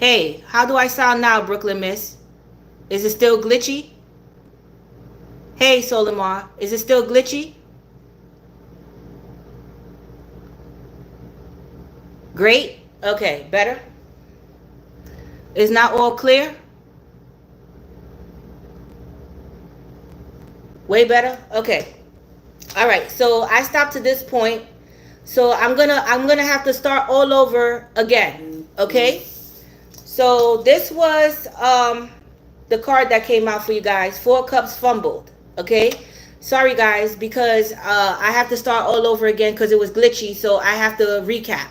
Hey, how do I sound now, Brooklyn Miss? Is it still glitchy? Hey, Solimar, is it still glitchy? Great. Okay, better? Is not all clear? Way better? Okay. All right. So I stopped to this point. So I'm gonna have to start all over again. Okay? So this was the card that came out for you guys. Four Cups fumbled. Okay? Sorry guys, because I have to start all over again because it was glitchy. So I have to recap.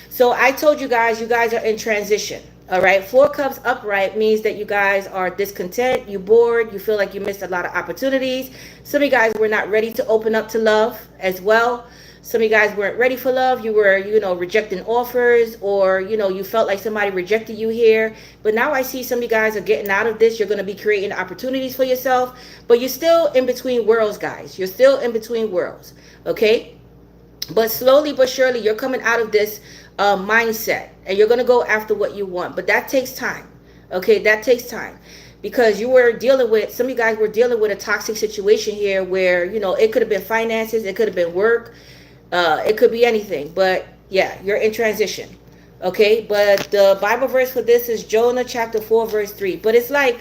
So I told you guys are in transition. All right. Four Cups upright means that you guys are discontent, you bored, you feel like you missed a lot of opportunities. Some of you guys were not ready to open up to love as well. Some of you guys weren't ready for love. You were, rejecting offers, or, you felt like somebody rejected you here. But now I see some of you guys are getting out of this. You're going to be creating opportunities for yourself. But you're still in between worlds, guys. You're still in between worlds. Okay? But slowly but surely, you're coming out of this mindset, and you're going to go after what you want. But that takes time. Okay? That takes time. Because some of you guys were dealing with a toxic situation here where, it could have been finances, it could have been work, it could be anything. But yeah, you're in transition. Okay? But the Bible verse for this is Jonah chapter 4, verse 3. But it's like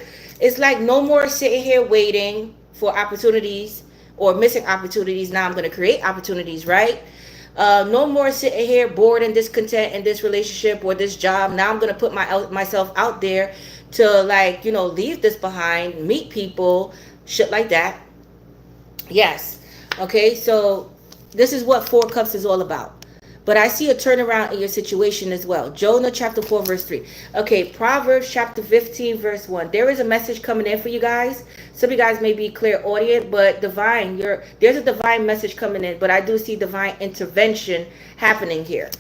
no more sitting here waiting for opportunities or missing opportunities. Now I'm going to create opportunities, right? No more sitting here bored and discontent in this relationship or this job. Now I'm going to put myself out there to leave this behind, meet people, shit like that. Yes. Okay, so this is what Four Cups is all about. But I see a turnaround in your situation as well. Jonah chapter 4 verse 3. Okay, Proverbs chapter 15 verse 1. There is a message coming in for you guys. Some of you guys may be clairaudient, but there's a divine message coming in. But I do see divine intervention happening here.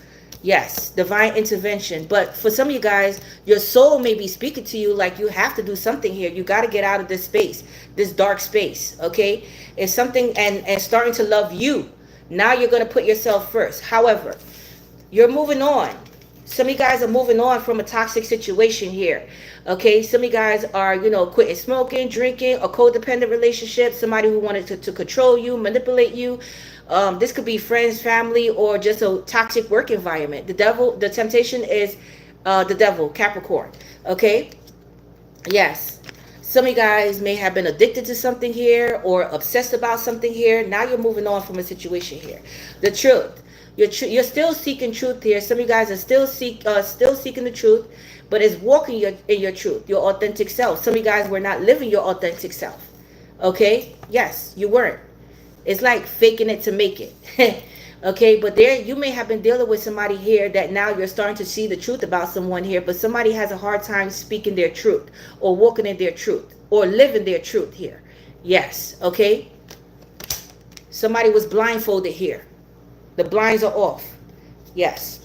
Yes, divine intervention. But for some of you guys, your soul may be speaking to you like you have to do something here. You got to get out of this space, this dark space. Okay, it's something, and starting to love you. Now you're going to put yourself first. However, you're moving on. Some of you guys are moving on from a toxic situation here. Okay, some of you guys are, quitting smoking, drinking, a codependent relationship, somebody who wanted to control you, manipulate you. This could be friends, family, or just a toxic work environment. The temptation is the devil, Capricorn. Okay, yes. Some of you guys may have been addicted to something here or obsessed about something here. Now you're moving on from a situation here. The truth. You're still seeking truth here. Some of you guys are still seeking the truth, but it's walking in your truth, your authentic self. Some of you guys were not living your authentic self. Okay? Yes, you weren't. It's like faking it to make it. Okay, but there you may have been dealing with somebody here that now you're starting to see the truth about someone here, but somebody has a hard time speaking their truth or walking in their truth or living their truth here. Yes, okay? Somebody was blindfolded here. The blinds are off. Yes.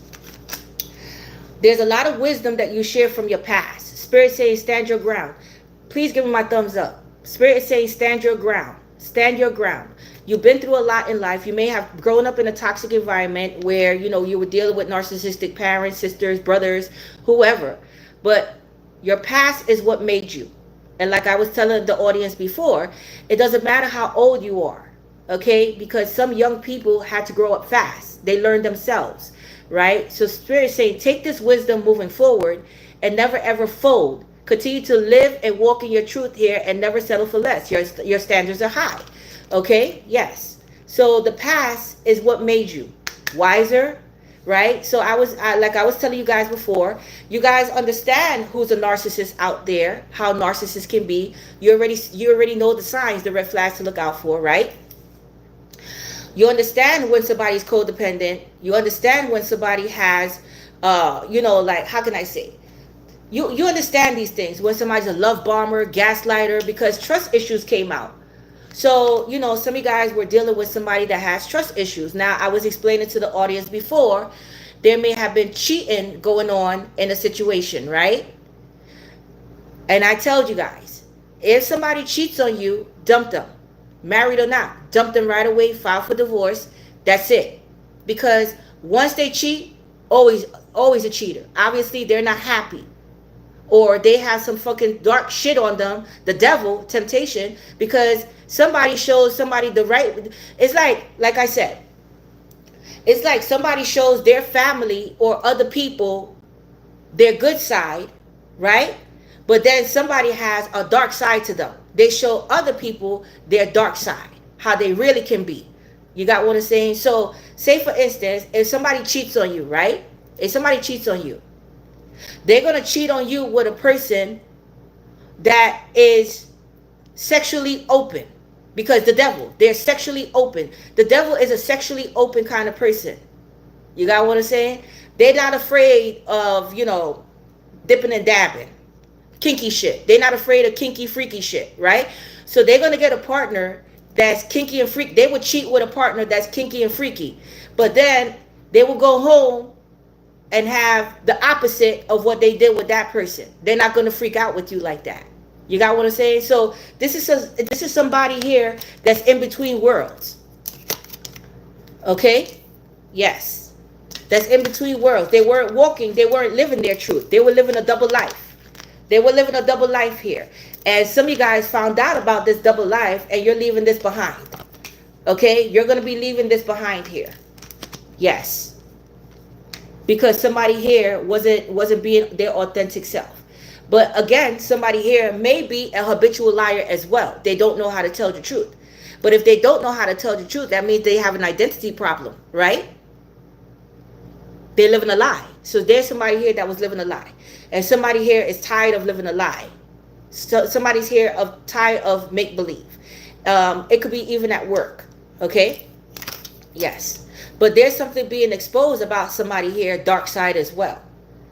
There's a lot of wisdom that you share from your past. Spirit saying stand your ground. Please give me my thumbs up. Spirit is saying stand your ground. Stand your ground. You've been through a lot in life. You may have grown up in a toxic environment where, you were dealing with narcissistic parents, sisters, brothers, whoever. But your past is what made you. And like I was telling the audience before, it doesn't matter how old you are, okay? Because some young people had to grow up fast. They learned themselves, right? So Spirit is saying take this wisdom moving forward and never ever fold. Continue to live and walk in your truth here and never settle for less. Your standards are high. Okay? Yes. So the past is what made you wiser, right? So I was telling you guys before, you guys understand who's a narcissist out there, how narcissists can be. You already know the signs, the red flags to look out for, right? You understand when somebody's codependent. You understand when somebody has how can I say? You understand these things when somebody's a love bomber, gaslighter, because trust issues came out. So, some of you guys were dealing with somebody that has trust issues. Now, I was explaining to the audience before, there may have been cheating going on in a situation, right? And I told you guys, if somebody cheats on you, dump them. Married or not, dump them right away, file for divorce. That's it. Because once they cheat, always a cheater. Obviously, they're not happy. or they have some fucking dark shit on them, the devil, temptation, because somebody shows somebody the right. It's like I said, it's like somebody shows their family or other people their good side, right? But then somebody has a dark side to them. They show other people their dark side, how they really can be. You got what I'm saying? So, say for instance, if somebody cheats on you, right? If somebody cheats on you, they're going to cheat on you with a person that is sexually open. Because the devil, they're sexually open. The devil is a sexually open kind of person. You got what I'm saying? They're not afraid of, dipping and dabbing. Kinky shit. They're not afraid of kinky, freaky shit, right? So they're going to get a partner that's kinky and freaky. They would cheat with a partner that's kinky and freaky. But then they will go home and have the opposite of what they did with that person. They're not going to freak out with you like that. You got what I'm saying? So this is somebody here that's in between worlds. Okay? Yes. That's in between worlds. They weren't walking. They weren't living their truth. They were living a double life. They were living a double life here. And some of you guys found out about this double life and you're leaving this behind. Okay? You're going to be leaving this behind here. Yes. Because somebody here wasn't being their authentic self. But again, somebody here may be a habitual liar as well. They don't know how to tell the truth. But if they don't know how to tell the truth, that means they have an identity problem, right? They're living a lie. So there's somebody here that was living a lie. And somebody here is tired of living a lie. So somebody's here tired of make-believe. It could be even at work, okay? Yes. But there's something being exposed about somebody here, dark side as well.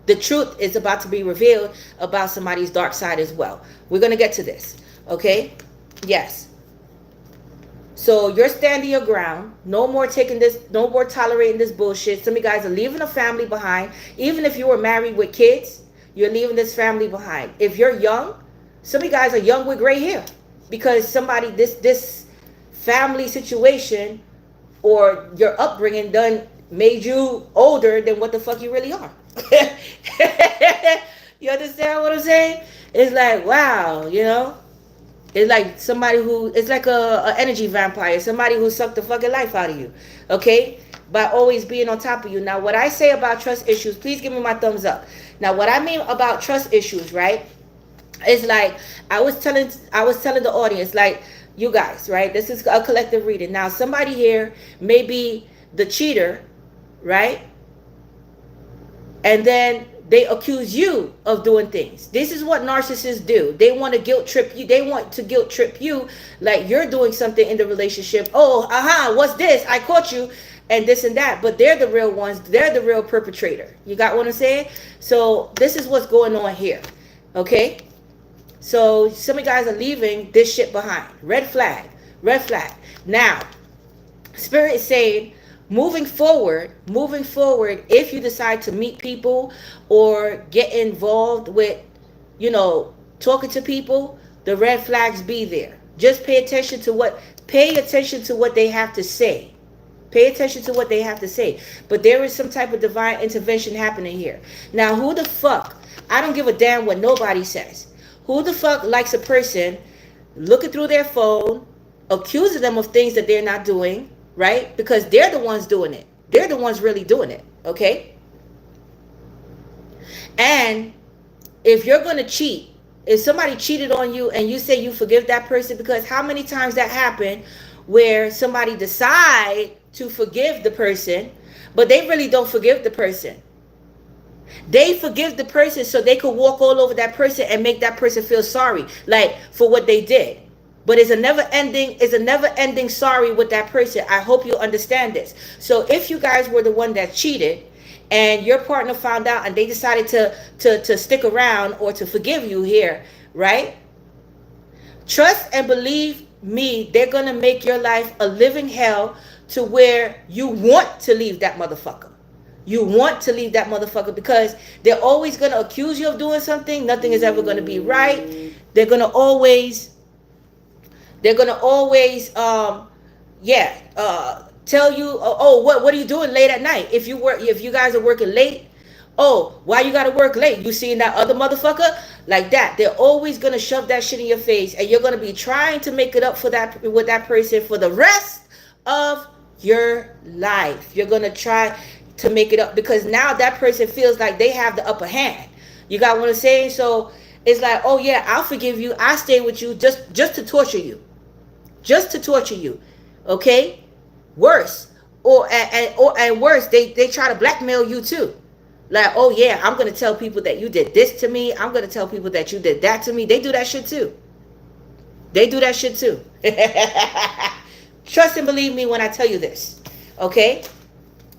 The truth is about to be revealed about somebody's dark side as well. We're going to get to this, okay? Yes. So you're standing your ground. No more taking this, no more tolerating this bullshit. Some of you guys are leaving a family behind. Even if you were married with kids, you're leaving this family behind. If you're young, some of you guys are young with gray hair. Because somebody, this family situation or your upbringing done made you older than what the fuck you really are. You understand what I'm saying? It's like, wow, it's like somebody it's like a energy vampire, somebody who sucked the fucking life out of you, okay, by always being on top of you. Now what I say about trust issues, please give me my thumbs up. Now what I mean about trust issues, right, it's like I was telling the audience, like, you guys, right, this is a collective reading. Now somebody here may be the cheater, right? And then they accuse you of doing things. This is what narcissists do. They want to guilt trip you. They want to guilt trip you like you're doing something in the relationship. Oh, what's this? I caught you. And this and that. But they're the real ones. They're the real perpetrator. You got what I'm saying? So this is what's going on here. Okay? So some of you guys are leaving this shit behind. Red flag. Red flag. Now, Spirit is saying, moving forward, if you decide to meet people or get involved with, talking to people, the red flags be there. Just pay attention to what they have to say. Pay attention to what they have to say. But there is some type of divine intervention happening here. Now, who the fuck, I don't give a damn what nobody says. Who the fuck likes a person looking through their phone, accusing them of things that they're not doing, right? Because they're the ones doing it. They're the ones really doing it, okay? And if you're going to cheat, if somebody cheated on you and you say you forgive that person, because how many times that happened where somebody decide to forgive the person, but they really don't forgive the person. They forgive the person so they could walk all over that person and make that person feel sorry, like, for what they did. But it's a never ending sorry with that person. I hope you understand this. So if you guys were the one that cheated and your partner found out and they decided to stick around or to forgive you here, right? Trust and believe me, they're going to make your life a living hell to where you want to leave that motherfucker. You want to leave that motherfucker because they're always going to accuse you of doing something. Nothing is ever going to be right. They're going to always tell you, oh, what are you doing late at night? If you guys are working late, Oh, why you gotta work late? You seeing that other motherfucker? Like that. They're always gonna shove that shit in your face, and you're gonna be trying to make it up for that with that person for the rest of your life. You're gonna try to make it up because now that person feels like they have the upper hand. You got what I'm saying? So it's like, oh yeah, I'll forgive you. I stay with you just to torture you, just to torture you. Okay, worse, or worse, they try to blackmail you too. Like, oh yeah, I'm gonna tell people that you did this to me. I'm gonna tell people that you did that to me. They do that shit too. They do that shit too. Trust and believe me when I tell you this. Okay?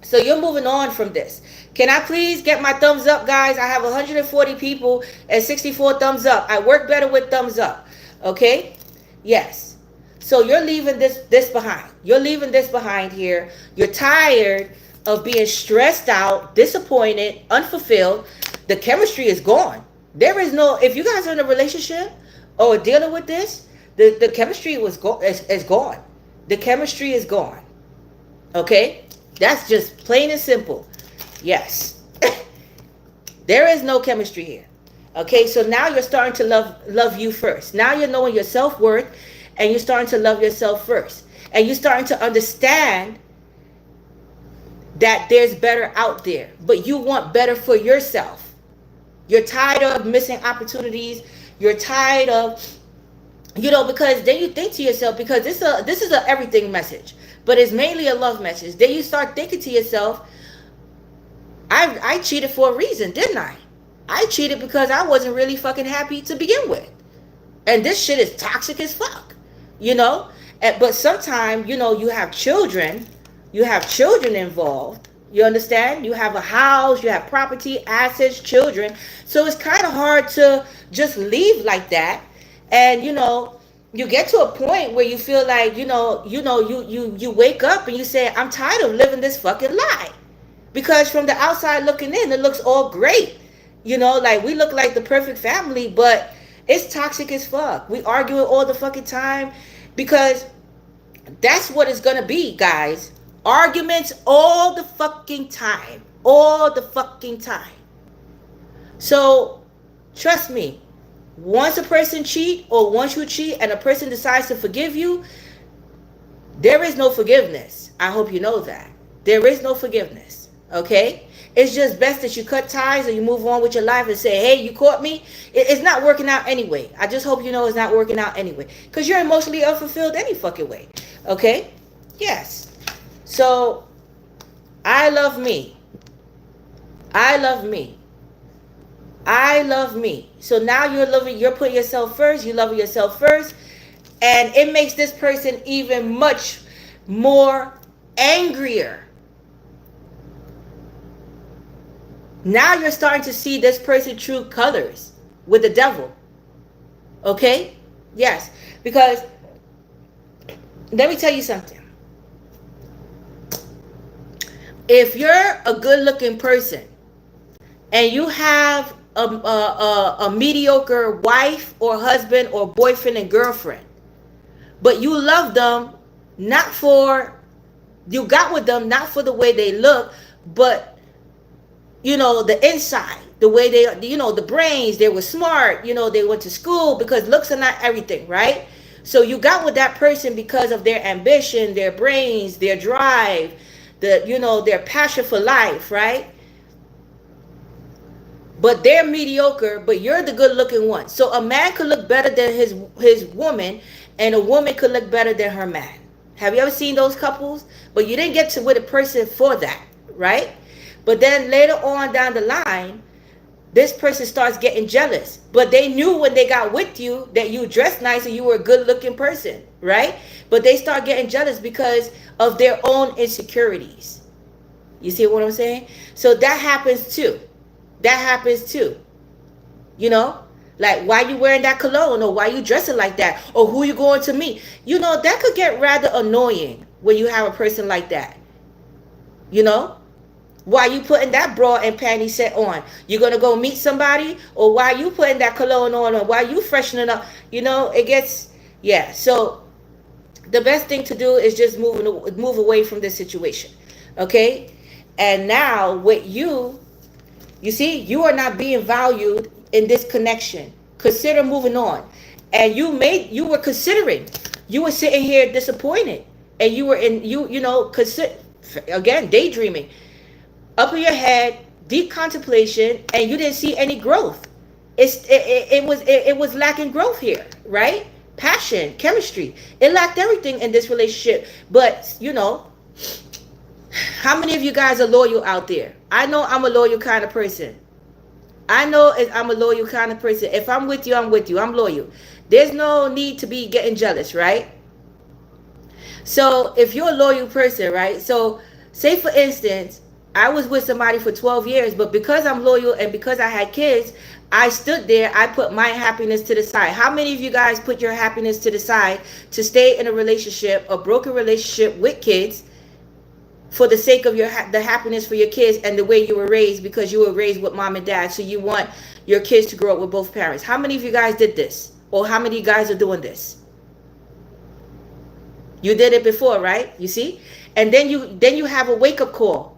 So you're moving on from this. Can I please get my thumbs up, guys? I have 140 people and 64 thumbs up. I work better with thumbs up. Okay? Yes. So you're leaving this behind. You're leaving this behind here. You're tired of being stressed out, disappointed, unfulfilled. The chemistry is gone. There is no, if you guys are in a relationship or dealing with this, the chemistry is gone. The chemistry is gone. Okay? That's just plain and simple. Yes. There is no chemistry here. Okay, so now you're starting to love you first. Now you're knowing your self-worth and you're starting to love yourself first. And you're starting to understand that there's better out there, but you want better for yourself. You're tired of missing opportunities. You're tired of, because then you think to yourself, because this is a everything message, but it's mainly a love message. Then you start thinking to yourself, I cheated for a reason, didn't I? I cheated because I wasn't really fucking happy to begin with. And this shit is toxic as fuck, But sometimes, you have children. You have children involved. You understand? You have a house, you have property, assets, children. So it's kind of hard to just leave like that. And, you get to a point where you feel like, you wake up and you say, I'm tired of living this fucking lie. Because from the outside looking in, it looks all great. Like we look like the perfect family, but it's toxic as fuck. We argue all the fucking time because that's what it's going to be, guys. Arguments all the fucking time. All the fucking time. So, trust me. Once a person cheat or once you cheat and a person decides to forgive you, there is no forgiveness. I hope you know that. There is no forgiveness. Okay? It's just best that you cut ties or you move on with your life and say, hey, you caught me. It's not working out anyway. I just hope you know it's not working out anyway. Because you're emotionally unfulfilled any fucking way. Okay? Yes. So, I love me. I love me. I love me. So now you're putting yourself first. You're loving yourself first. And it makes this person even much more angrier. Now you're starting to see this person's true colors with the devil. Okay? Yes. Because, let me tell you something. If you're a good-looking person and you have a mediocre wife or husband or boyfriend and girlfriend, but you love them you got with them not for the way they look, but the inside, the way they, the brains, they were smart, they went to school, because looks are not everything, right? So you got with that person because of their ambition, their brains, their drive, their passion for life, right? But they're mediocre, but you're the good looking one. So a man could look better than his woman, and a woman could look better than her man. Have you ever seen those couples? But you didn't get to with a person for that, right? But then later on down the line, this person starts getting jealous. But they knew when they got with you that you dressed nice and you were a good looking person, right? But they start getting jealous because of their own insecurities. You see what I'm saying? So that happens too. That happens too. Like, why you wearing that cologne, or why you dressing like that, or who you going to meet? That could get rather annoying when you have a person like that. Why you putting that bra and panty set on? You gonna go meet somebody, or why you putting that cologne on, or why you freshening up? It gets, yeah. So the best thing to do is just move away from this situation, okay? And now with you You see, you are not being valued in this connection. Consider moving on. And you were considering. You were sitting here disappointed. And you were again, daydreaming. Up in your head, deep contemplation, and you didn't see any growth. It was lacking growth here, right? Passion, chemistry. It lacked everything in this relationship. But, how many of you guys are loyal out there? I know I'm a loyal kind of person. I'm a loyal kind of person. If I'm with you, I'm with you. I'm loyal. There's no need to be getting jealous, right? So if you're a loyal person, right? So say for instance, I was with somebody for 12 years, but because I'm loyal and because I had kids, I stood there, I put my happiness to the side. How many of you guys put your happiness to the side to stay in a relationship, a broken relationship with kids, for the sake of the happiness for your kids and the way you were raised, because you were raised with mom and dad, so you want your kids to grow up with both parents? How many of you guys did this? Or how many of you guys are doing this? You did it before, right? You see? And then you have a wake-up call.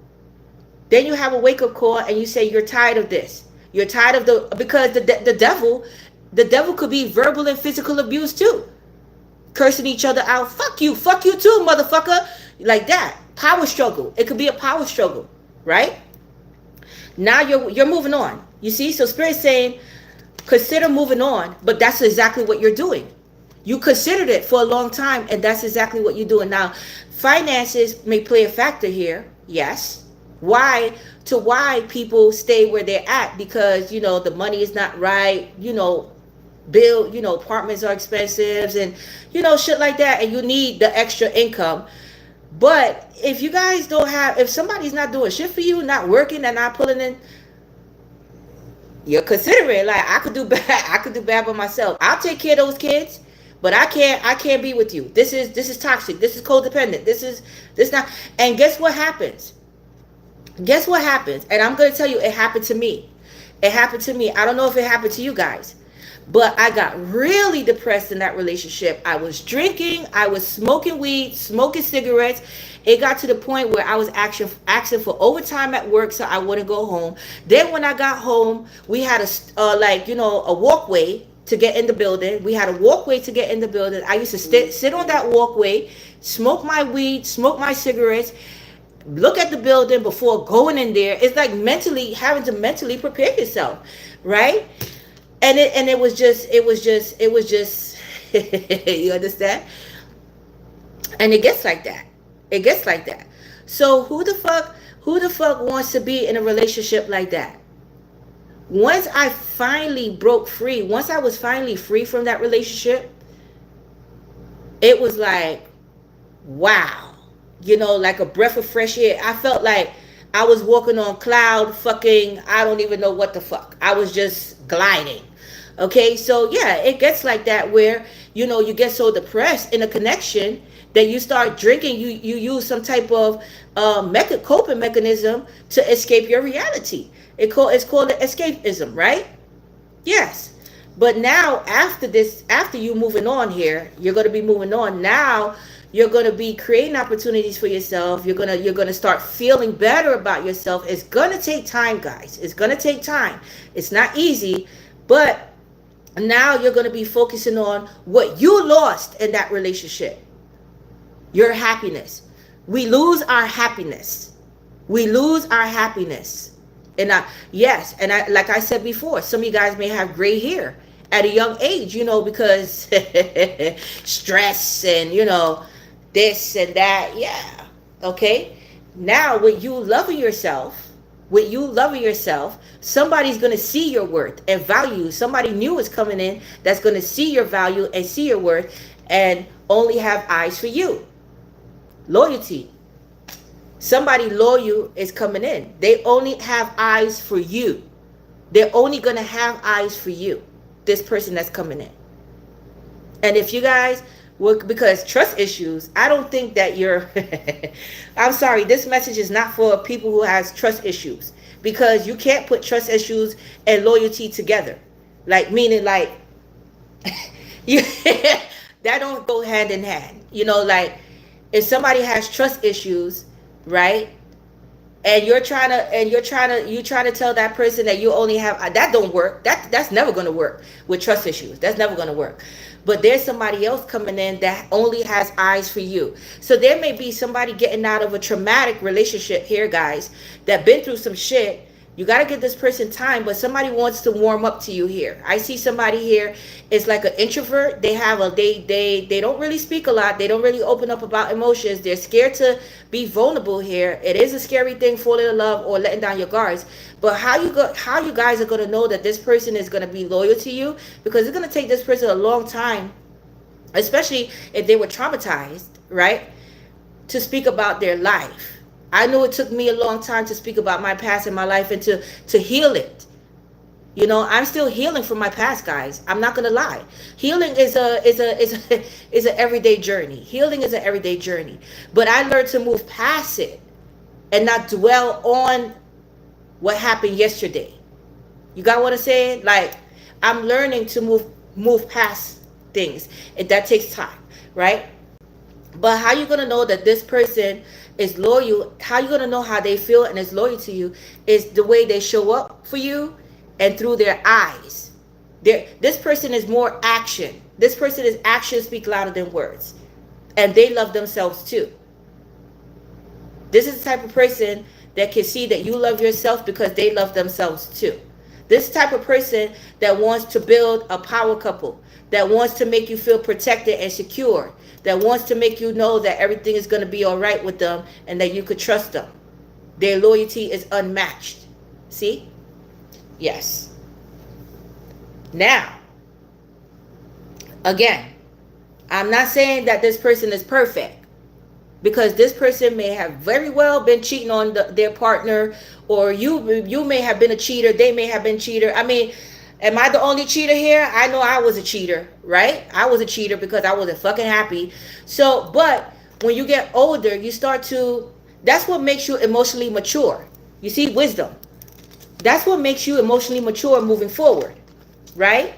Then you have a wake-up call and you say you're tired of this. You're tired of because the devil could be verbal and physical abuse too. Cursing each other out. Fuck you too, motherfucker. Like that. Power struggle. It could be a power struggle, right? Now you're moving on. You see? So Spirit's saying, consider moving on, but that's exactly what you're doing. You considered it for a long time, and that's exactly what you're doing. Now, finances may play a factor here. Yes. Why people stay where they're at? Because, the money is not right, apartments are expensive and, shit like that. And you need the extra income. But if you guys if somebody's not doing shit for you, not working and not pulling in, you're considering, like, I could do bad by myself. I'll take care of those kids, but I can't be with you. This is toxic. This is codependent. This not. And guess what happens? And I'm going to tell you, it happened to me. I don't know if it happened to you guys, but I got really depressed in that relationship. I was drinking. I was smoking weed, smoking cigarettes. It got to the point where I was asking for overtime at work so I wouldn't go home. Then when I got home, we had a walkway to get in the building. I used to sit on that walkway, smoke my weed, smoke my cigarettes, look at the building before going in there. It's like having to mentally prepare yourself, right? And it was just you understand? And it gets like that. So who the fuck wants to be in a relationship like that? Once I was finally free from that relationship, it was like, wow. Like a breath of fresh air. I felt like I was walking on cloud fucking, I don't even know what the fuck. I was just gliding. Okay, so yeah, it gets like that where, you get so depressed in a connection that you start drinking. You use some type of coping mechanism to escape your reality. It's called escapism, right? Yes. But now after you moving on here, you're going to be moving on. Now you're going to be creating opportunities for yourself. You're going to start feeling better about yourself. It's going to take time, guys. It's going to take time. It's not easy, but now you're going to be focusing on what you lost in that relationship. Your happiness. We lose our happiness. And like I said before, some of you guys may have gray hair at a young age, because stress and, this and that. Yeah. Okay. Now with you loving yourself, somebody's going to see your worth and value. Somebody new is coming in that's going to see your value and see your worth and only have eyes for you. Loyalty. Somebody loyal is coming in. They only have eyes for you. They're only going to have eyes for you. This person that's coming in. And if you guys because trust issues, I don't think that you're I'm sorry, this message is not for people who has trust issues, because you can't put trust issues and loyalty together. Meaning you that don't go hand in hand. If somebody has trust issues, right? and you're trying to tell that person that you only have, that don't work. That's never going to work with trust issues. That's never going to work. But there's somebody else coming in that only has eyes for you. So there may be somebody getting out of a traumatic relationship here, guys, that been through some shit. You got to give this person time, but somebody wants to warm up to you here. I see somebody here is like an introvert. They have a they don't really speak a lot. They don't really open up about emotions. They're scared to be vulnerable here. It is a scary thing, falling in love or letting down your guards. But how you guys are going to know that this person is going to be loyal to you? Because it's going to take this person a long time, especially if they were traumatized, right? To speak about their life. I know it took me a long time to speak about my past and my life and to heal it. You know, I'm still healing from my past, guys. I'm not gonna lie. Healing is an everyday journey. Healing is an everyday journey. But I learned to move past it and not dwell on what happened yesterday. You got what I'm saying? Like, I'm learning to move past things, and that takes time, right? But how you gonna know that this person is loyal? How you gonna know how they feel and is loyal to you? Is the way they show up for you and through their eyes. This person is more action. This person is actions speak louder than words, and they love themselves too. This is the type of person that can see that you love yourself because they love themselves too. This type of person that wants to build a power couple, that wants to make you feel protected and secure, that wants to make you know that everything is going to be all right with them and that you could trust them. Their loyalty is unmatched. See? Yes. Now, again, I'm not saying that this person is perfect, because this person may have very well been cheating on their partner, or you may have been a cheater, they may have been cheater. I mean, am I the only cheater here? I know I was a cheater, right? I was a cheater because I wasn't fucking happy. So, but when you get older, you start to, that's what makes you emotionally mature. You see, wisdom. That's what makes you emotionally mature moving forward, right?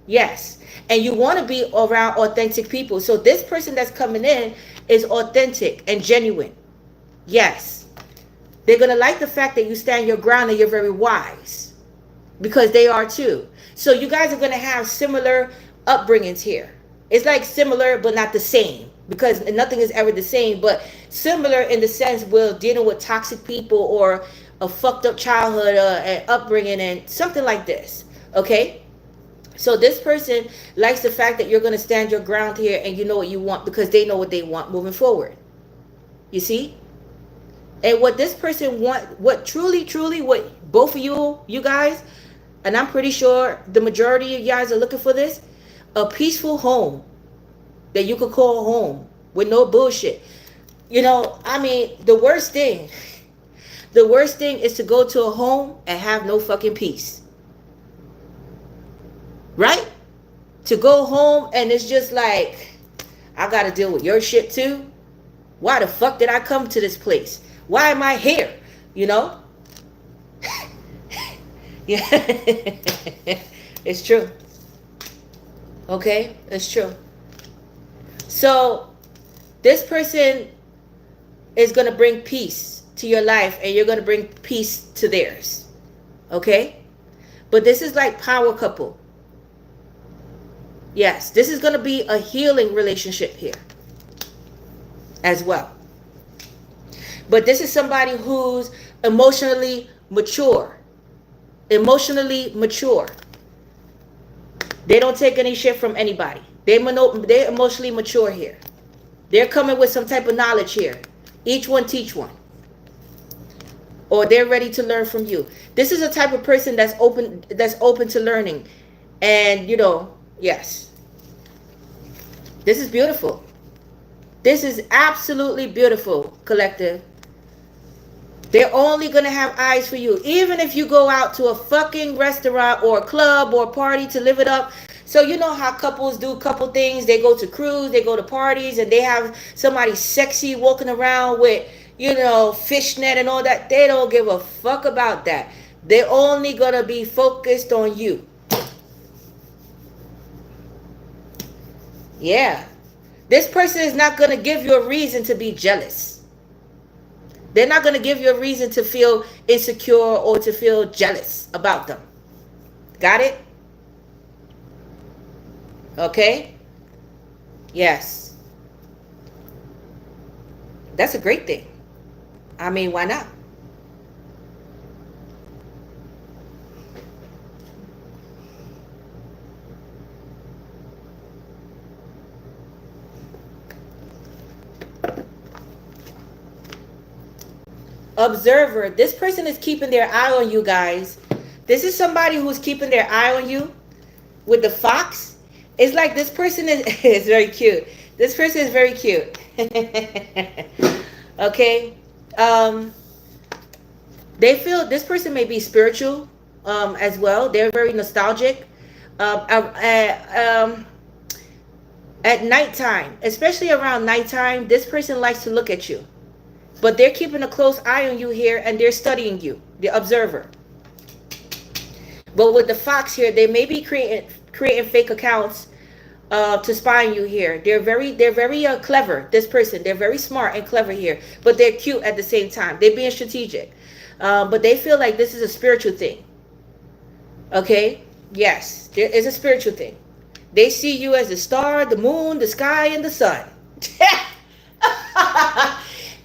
Yes. And you want to be around authentic people. So this person that's coming in is authentic and genuine. Yes. They're going to like the fact that you stand your ground and you're very wise, because they are too. So you guys are going to have similar upbringings here. It's like similar but not the same, because nothing is ever the same, but similar in the sense we're dealing with toxic people or a fucked up childhood and upbringing and something like this. Okay? So this person likes the fact that you're going to stand your ground here and you know what you want, because they know what they want moving forward. You see? And what this person want, what truly, what both of you guys, and I'm pretty sure the majority of you guys are looking for this, a peaceful home that you could call home with no bullshit. You know, I mean, the worst thing is to go to a home and have no fucking peace. Right? To go home and it's just like, I gotta deal with your shit too. Why the fuck did I come to this place? Why am I here? You know? Yeah. It's true. Okay? It's true. So this person is gonna bring peace to your life, and you're gonna bring peace to theirs. Okay? But this is like power couple. Yes, this is going to be a healing relationship here as well. But this is somebody who's emotionally mature. Emotionally mature. They don't take any shit from anybody. They're emotionally mature here. They're coming with some type of knowledge here. Each one teach one. Or they're ready to learn from you. This is a type of person that's open to learning. And, you know, yes. This is beautiful. This is absolutely beautiful, collective. They're only going to have eyes for you. Even if you go out to a fucking restaurant or a club or a party to live it up. So you know how couples do couple things. They go to cruise, they go to parties, and they have somebody sexy walking around with, you know, fishnet and all that. They don't give a fuck about that. They're only going to be focused on you. Yeah. This person is not going to give you a reason to be jealous. They're not going to give you a reason to feel insecure or to feel jealous about them. Got it? Okay? Yes. That's a great thing. I mean, why not? Observer. This person is keeping their eye on you guys. This is somebody who's keeping their eye on you with the fox. It's like this person is very cute. This person is very cute. Okay. They feel this person may be spiritual as well. They're very nostalgic. At nighttime, especially around nighttime, this person likes to look at you. But they're keeping a close eye on you here, and they're studying you, the observer. But with the fox here, they may be creating fake accounts to spy on you here. They're very clever. This person, they're very smart and clever here, but they're cute at the same time. They're being strategic, but they feel like this is a spiritual thing. Okay, yes, there is a spiritual thing. They see you as the star, the moon, the sky, and the sun.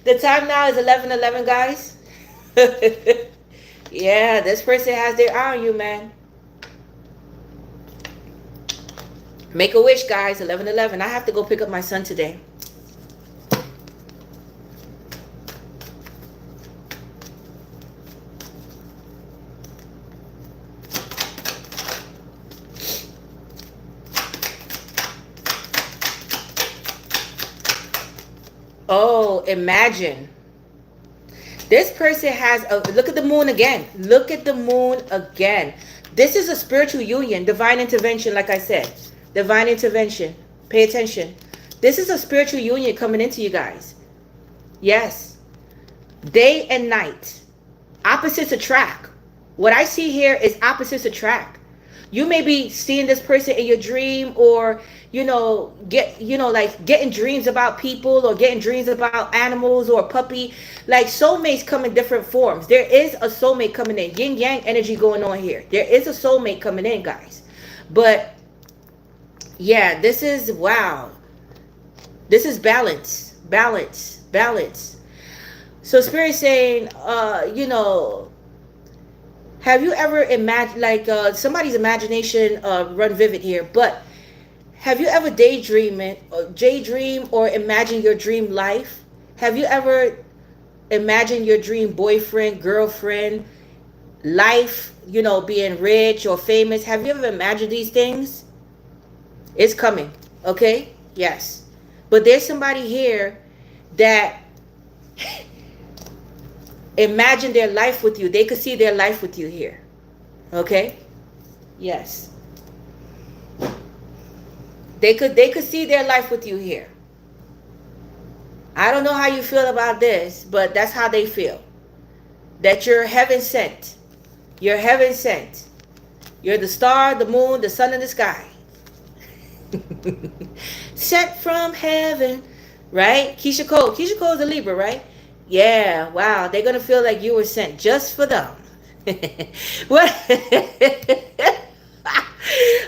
The time now is 11:11, guys. Yeah, this person has their eye on you, man. Make a wish, guys. 11:11. I have to go pick up my son today. Oh, imagine. This person has a look at the moon again. Look at the moon again. This is a spiritual union, divine intervention, like I said. Divine intervention. Pay attention. This is a spiritual union coming into you guys. Yes. Day and night. Opposites attract. What I see here is opposites attract. You may be seeing this person in your dream, or like getting dreams about people, or getting dreams about animals or a puppy. Like soulmates come in different forms. There is a soulmate coming in. Yin yang energy going on here. There is a soulmate coming in, guys. But yeah, this is wow. This is balance, balance, balance. So Spirit saying, have you ever imagined, like somebody's imagination run vivid here, but have you ever daydream or imagine your dream life? Have you ever imagined your dream boyfriend, girlfriend, life, being rich or famous? Have you ever imagined these things? It's coming, okay? Yes. But there's somebody here that imagine their life with you. They could see their life with you here. Okay? Yes. They could see their life with you here. I don't know how you feel about this, but that's how they feel. That you're heaven sent. You're heaven sent. You're the star, the moon, the sun, and the sky. Sent from heaven. Right? Keisha Cole. Keisha Cole is a Libra, right? Yeah, wow. They're going to feel like you were sent just for them. What?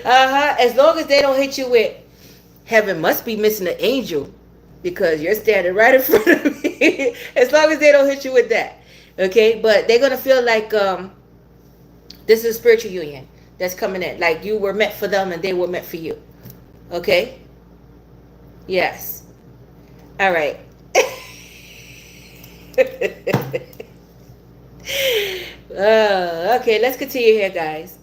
As long as they don't hit you with, heaven must be missing an angel because you're standing right in front of me. As long as they don't hit you with that. Okay? But they're going to feel like this is a spiritual union that's coming in. Like you were meant for them and they were meant for you. Okay? Yes. All right. Okay, let's continue here, guys.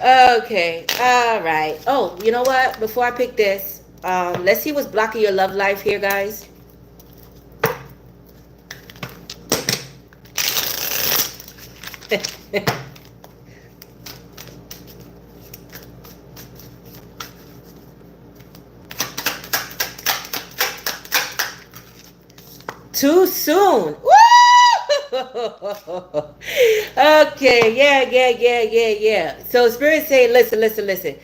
Okay, all right. Oh, you know what? Before I pick this, let's see what's blocking your love life here, guys. Too soon. Woo! Okay, yeah. So Spirit say, listen.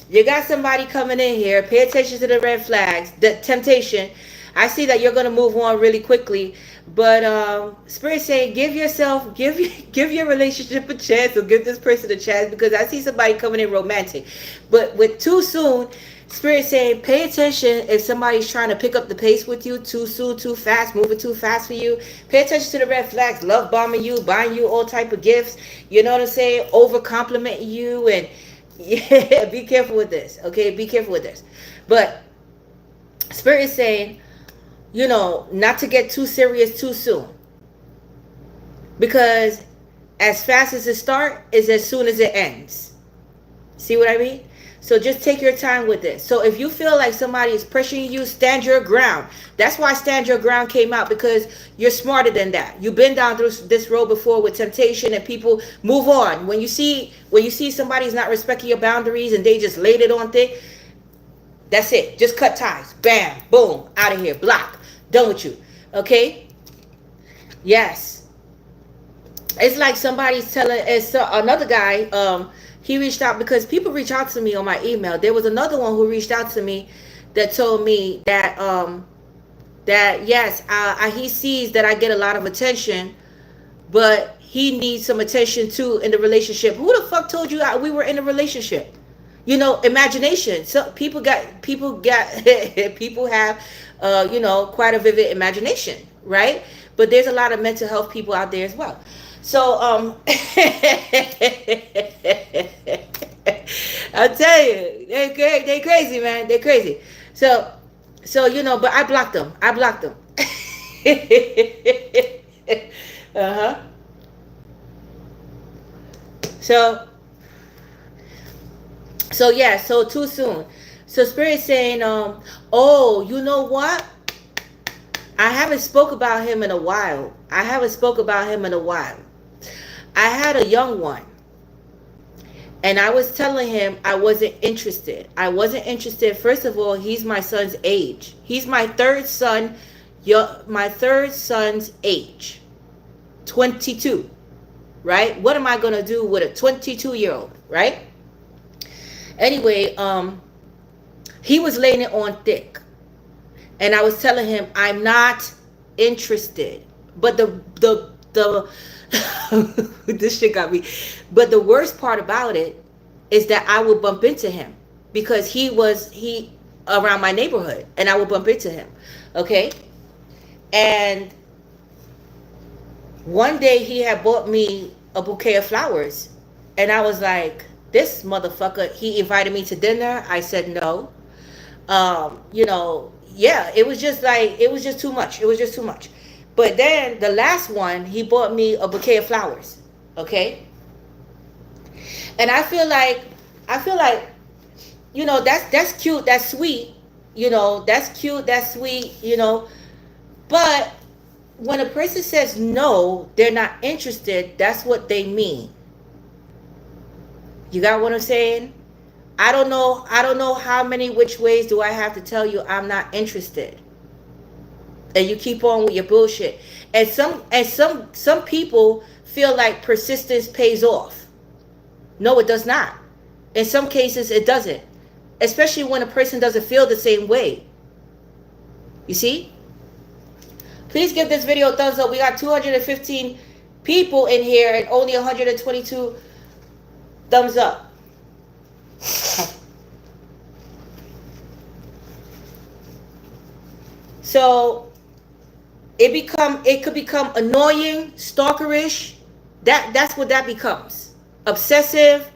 You got somebody coming in here. Pay attention to the red flags, the temptation. I see that you're going to move on really quickly. But Spirit saying, give your relationship a chance, or give this person a chance, because I see somebody coming in romantic. But with too soon, Spirit saying, pay attention if somebody's trying to pick up the pace with you too soon, too fast, moving too fast for you. Pay attention to the red flags, love bombing you, buying you all type of gifts. You know what I'm saying? Over complimenting you, and yeah, be careful with this. Okay, be careful with this. But Spirit is saying, you know, not to get too serious too soon, because as fast as it starts is as soon as it ends. See what I mean? So just take your time with this. So if you feel like somebody is pressuring you, stand your ground. That's why stand your ground came out, because you're smarter than that. You've been down through this road before with temptation, and people move on. When you see somebody's not respecting your boundaries and they just laid it on thick, that's it. Just cut ties. Bam, boom, out of here. Block. Done with you. Okay? Yes. It's like somebody's telling, another guy, he reached out, because people reach out to me on my email. There was another one who reached out to me that told me that yes, he sees that I get a lot of attention, but he needs some attention too in the relationship. Who the fuck told you we were in a relationship? You know, imagination. So people have you know, quite a vivid imagination, right? But there's a lot of mental health people out there as well. So I'll tell you, they crazy, man. They crazy. So you know, but I blocked them. Uh-huh. So yeah, so too soon. So Spirit saying, oh, you know what? I haven't spoke about him in a while. I had a young one, and I was telling him I wasn't interested. First of all, he's my son's age. He's my third son. My third son's age, 22. Right? What am I gonna do with a 22-year-old? Right? Anyway, he was laying it on thick, and I was telling him I'm not interested. But the this shit got me. But the worst part about it is that I would bump into him, because he around my neighborhood, and I would bump into him. Okay? And one day he had bought me a bouquet of flowers, and I was like, this motherfucker, he invited me to dinner. I said no. You know, yeah, it was just too much. But then the last one, he bought me a bouquet of flowers. Okay? And I feel like, you know, that's cute, that's sweet, you know, that's cute, that's sweet, you know. But when a person says no, they're not interested, that's what they mean. You got what I'm saying? I don't know how many which ways do I have to tell you I'm not interested. And you keep on with your bullshit. And some people feel like persistence pays off. No, it does not. In some cases, it doesn't. Especially when a person doesn't feel the same way. You see? Please give this video a thumbs up. We got 215 people in here and only 122 thumbs up. So it could become annoying, stalkerish. That's what that becomes. Obsessive.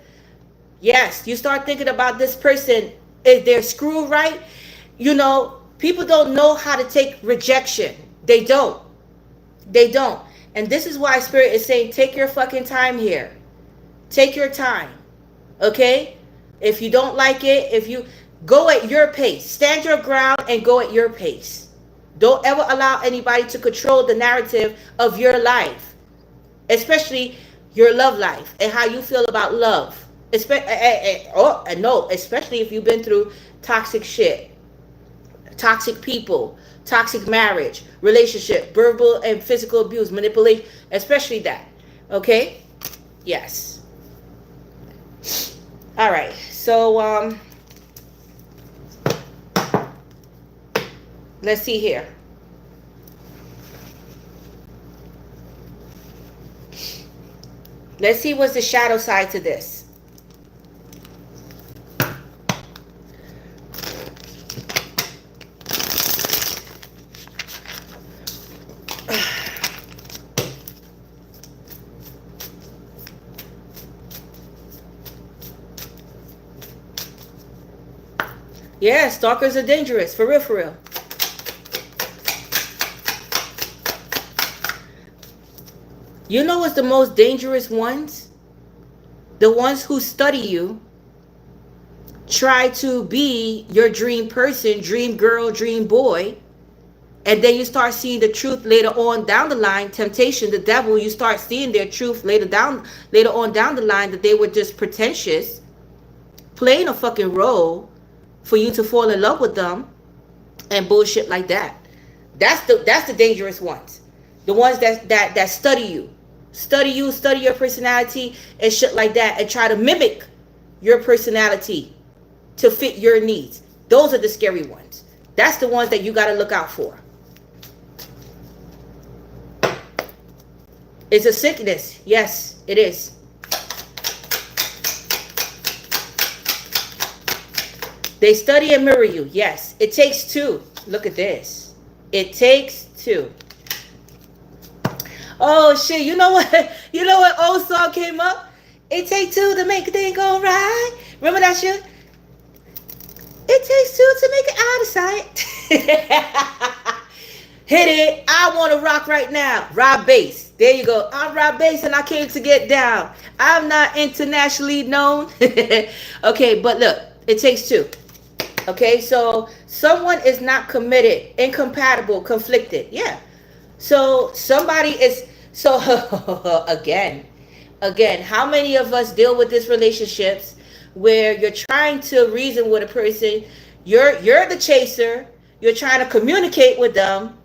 Yes, you start thinking about this person. Is their screw right? You know, people don't know how to take rejection. They don't. And this is why Spirit is saying, take your fucking time here. Take your time. Okay? If you don't like it, if you go at your pace, stand your ground and go at your pace. Don't ever allow anybody to control the narrative of your life, especially your love life and how you feel about love. Especially if you've been through toxic shit, toxic people, toxic marriage, relationship, verbal and physical abuse, manipulation, especially that. Okay? Yes. All right. So Let's see here. Let's see what's the shadow side to this. Yeah, stalkers are dangerous. For real, for real. You know what's the most dangerous ones? The ones who study you, try to be your dream person, dream girl, dream boy, and then you start seeing the truth later on down the line. Temptation, the devil, you start seeing their truth later on down the line, that they were just pretentious, playing a fucking role for you to fall in love with them, and bullshit like that. That's the dangerous ones. The ones that study you, study your personality and shit like that, and try to mimic your personality to fit your needs. Those are the scary ones. That's the ones that you got to look out for. It's a sickness. Yes, it is. They study and mirror you. Yes, it takes two. Look at this. It takes two. Oh shit! You know what? You know what old song came up? It takes two to make a thing go right. Remember that shit? It takes two to make it out of sight. Hit it. I want to rock right now. Rob bass. There you go. I'm Rob bass and I came to get down. I'm not internationally known. Okay, but look, it takes two. Okay, so someone is not committed, incompatible, conflicted. Yeah. So somebody is, so again, how many of us deal with these relationships where you're trying to reason with a person, you're the chaser, you're trying to communicate with them,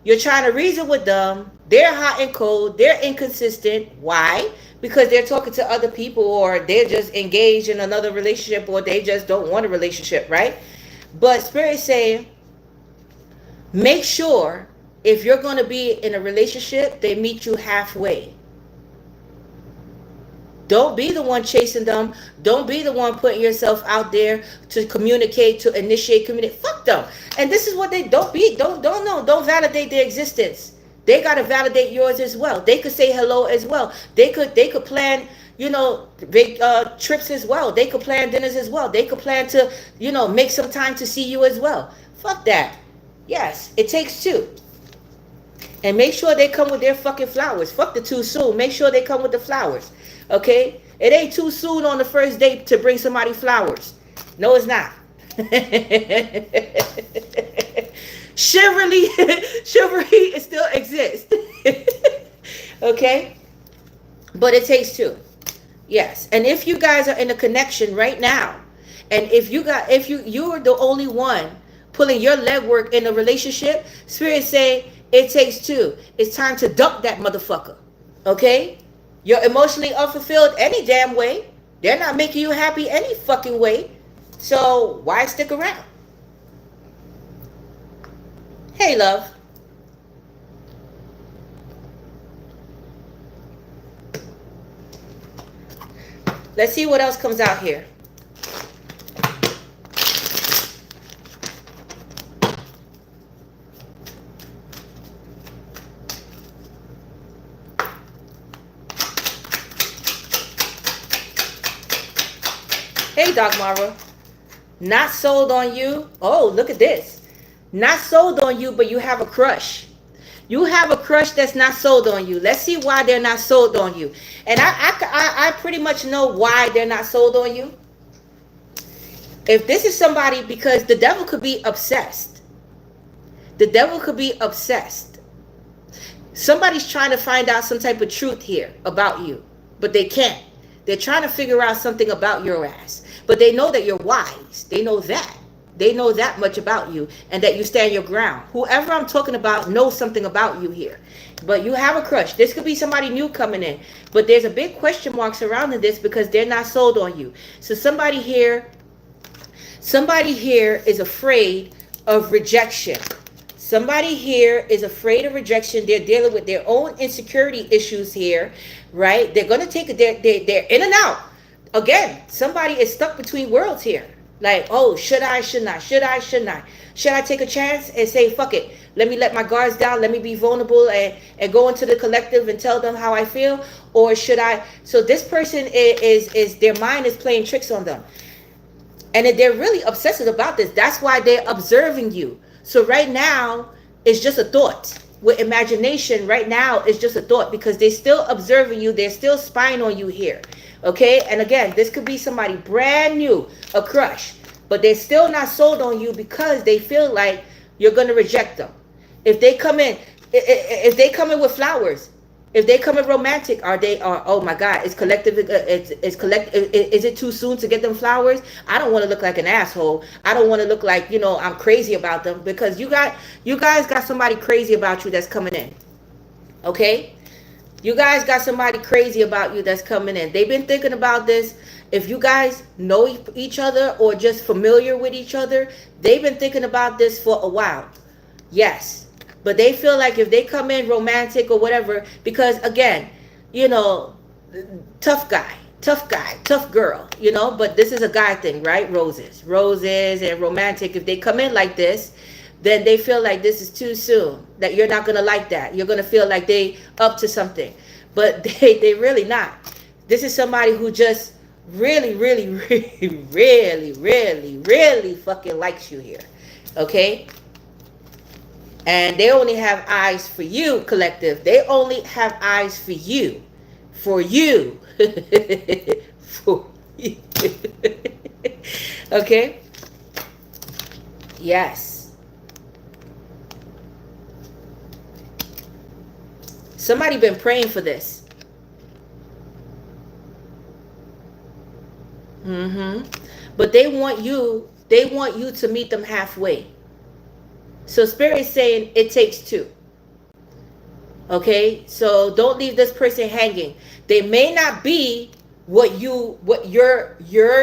you're trying to reason with them, they're hot and cold, they're inconsistent. Why? Because they're talking to other people, or they're just engaged in another relationship, or they just don't want a relationship, right? But Spirit saying, make sure if you're going to be in a relationship, they meet you halfway. Don't be the one chasing them. Don't be the one putting yourself out there to communicate, to initiate communicate. Fuck them. And this is what they don't be. Don't know. Don't validate their existence. They got to validate yours as well. They could say hello as well. They could plan, big trips as well. They could plan dinners as well. They could plan to, make some time to see you as well. Fuck that. Yes, it takes two. And make sure they come with their fucking flowers. Fuck the too soon. Make sure they come with the flowers. Okay? It ain't too soon on the first date to bring somebody flowers. No, it's not. Chivalry it still exists. Okay? But it takes two. Yes. And if you guys are in a connection right now, and if you're the only one pulling your legwork in a relationship, Spirit say it takes two. It's time to dump that motherfucker. Okay? You're emotionally unfulfilled any damn way. They're not making you happy any fucking way. So why stick around? Hey, love. Let's see what else comes out here. Hey, Doc Mara. Not sold on you. Oh, look at this. Not sold on you, but you have a crush. You have a crush that's not sold on you. Let's see why they're not sold on you. And I pretty much know why they're not sold on you. If this is somebody, because the devil could be obsessed. The devil could be obsessed. Somebody's trying to find out some type of truth here about you, but they can't. They're trying to figure out something about your ass. But they know that you're wise. They know that. They know that much about you, and that you stand your ground. Whoever I'm talking about knows something about you here. But you have a crush. This could be somebody new coming in. But there's a big question mark surrounding this because they're not sold on you. So somebody here is afraid of rejection. Somebody here is afraid of rejection. They're dealing with their own insecurity issues here, right? They're going to take it. They're in and out. Again, somebody is stuck between worlds here. Like, oh, should I, shouldn't I? Should I, shouldn't I? Should I take a chance and say, fuck it. Let me let my guards down. Let me be vulnerable and go into the collective and tell them how I feel. Or should I? So this person is their mind is playing tricks on them. And they're really obsessive about this. That's why they're observing you. So right now, it's just a thought. With imagination, right now, it's just a thought because they're still observing you. They're still spying on you here. Okay? And again, this could be somebody brand new, a crush. But they're still not sold on you because they feel like you're going to reject them. If they come in, with flowers, if they come in romantic, oh my God, it's collective, is it too soon to get them flowers? I don't want to look like an asshole. I don't want to look like, I'm crazy about them, because you guys got somebody crazy about you that's coming in. Okay? You guys got somebody crazy about you that's coming in. They've been thinking about this. If you guys know each other or just familiar with each other, they've been thinking about this for a while. Yes. But they feel like if they come in romantic or whatever, because again, tough guy, tough girl, but this is a guy thing, right? Roses and romantic. If they come in like this, then they feel like this is too soon, that you're not going to like that. You're going to feel like they up to something, but they really not. This is somebody who just really, really, really, really, really, really fucking likes you here. Okay? And they only have eyes for you, collective. They only have eyes for you. For you. For you. Okay? Yes. Somebody been praying for this. But they want you to meet them halfway. So Spirit is saying it takes two. Okay? So don't leave this person hanging. They may not be what your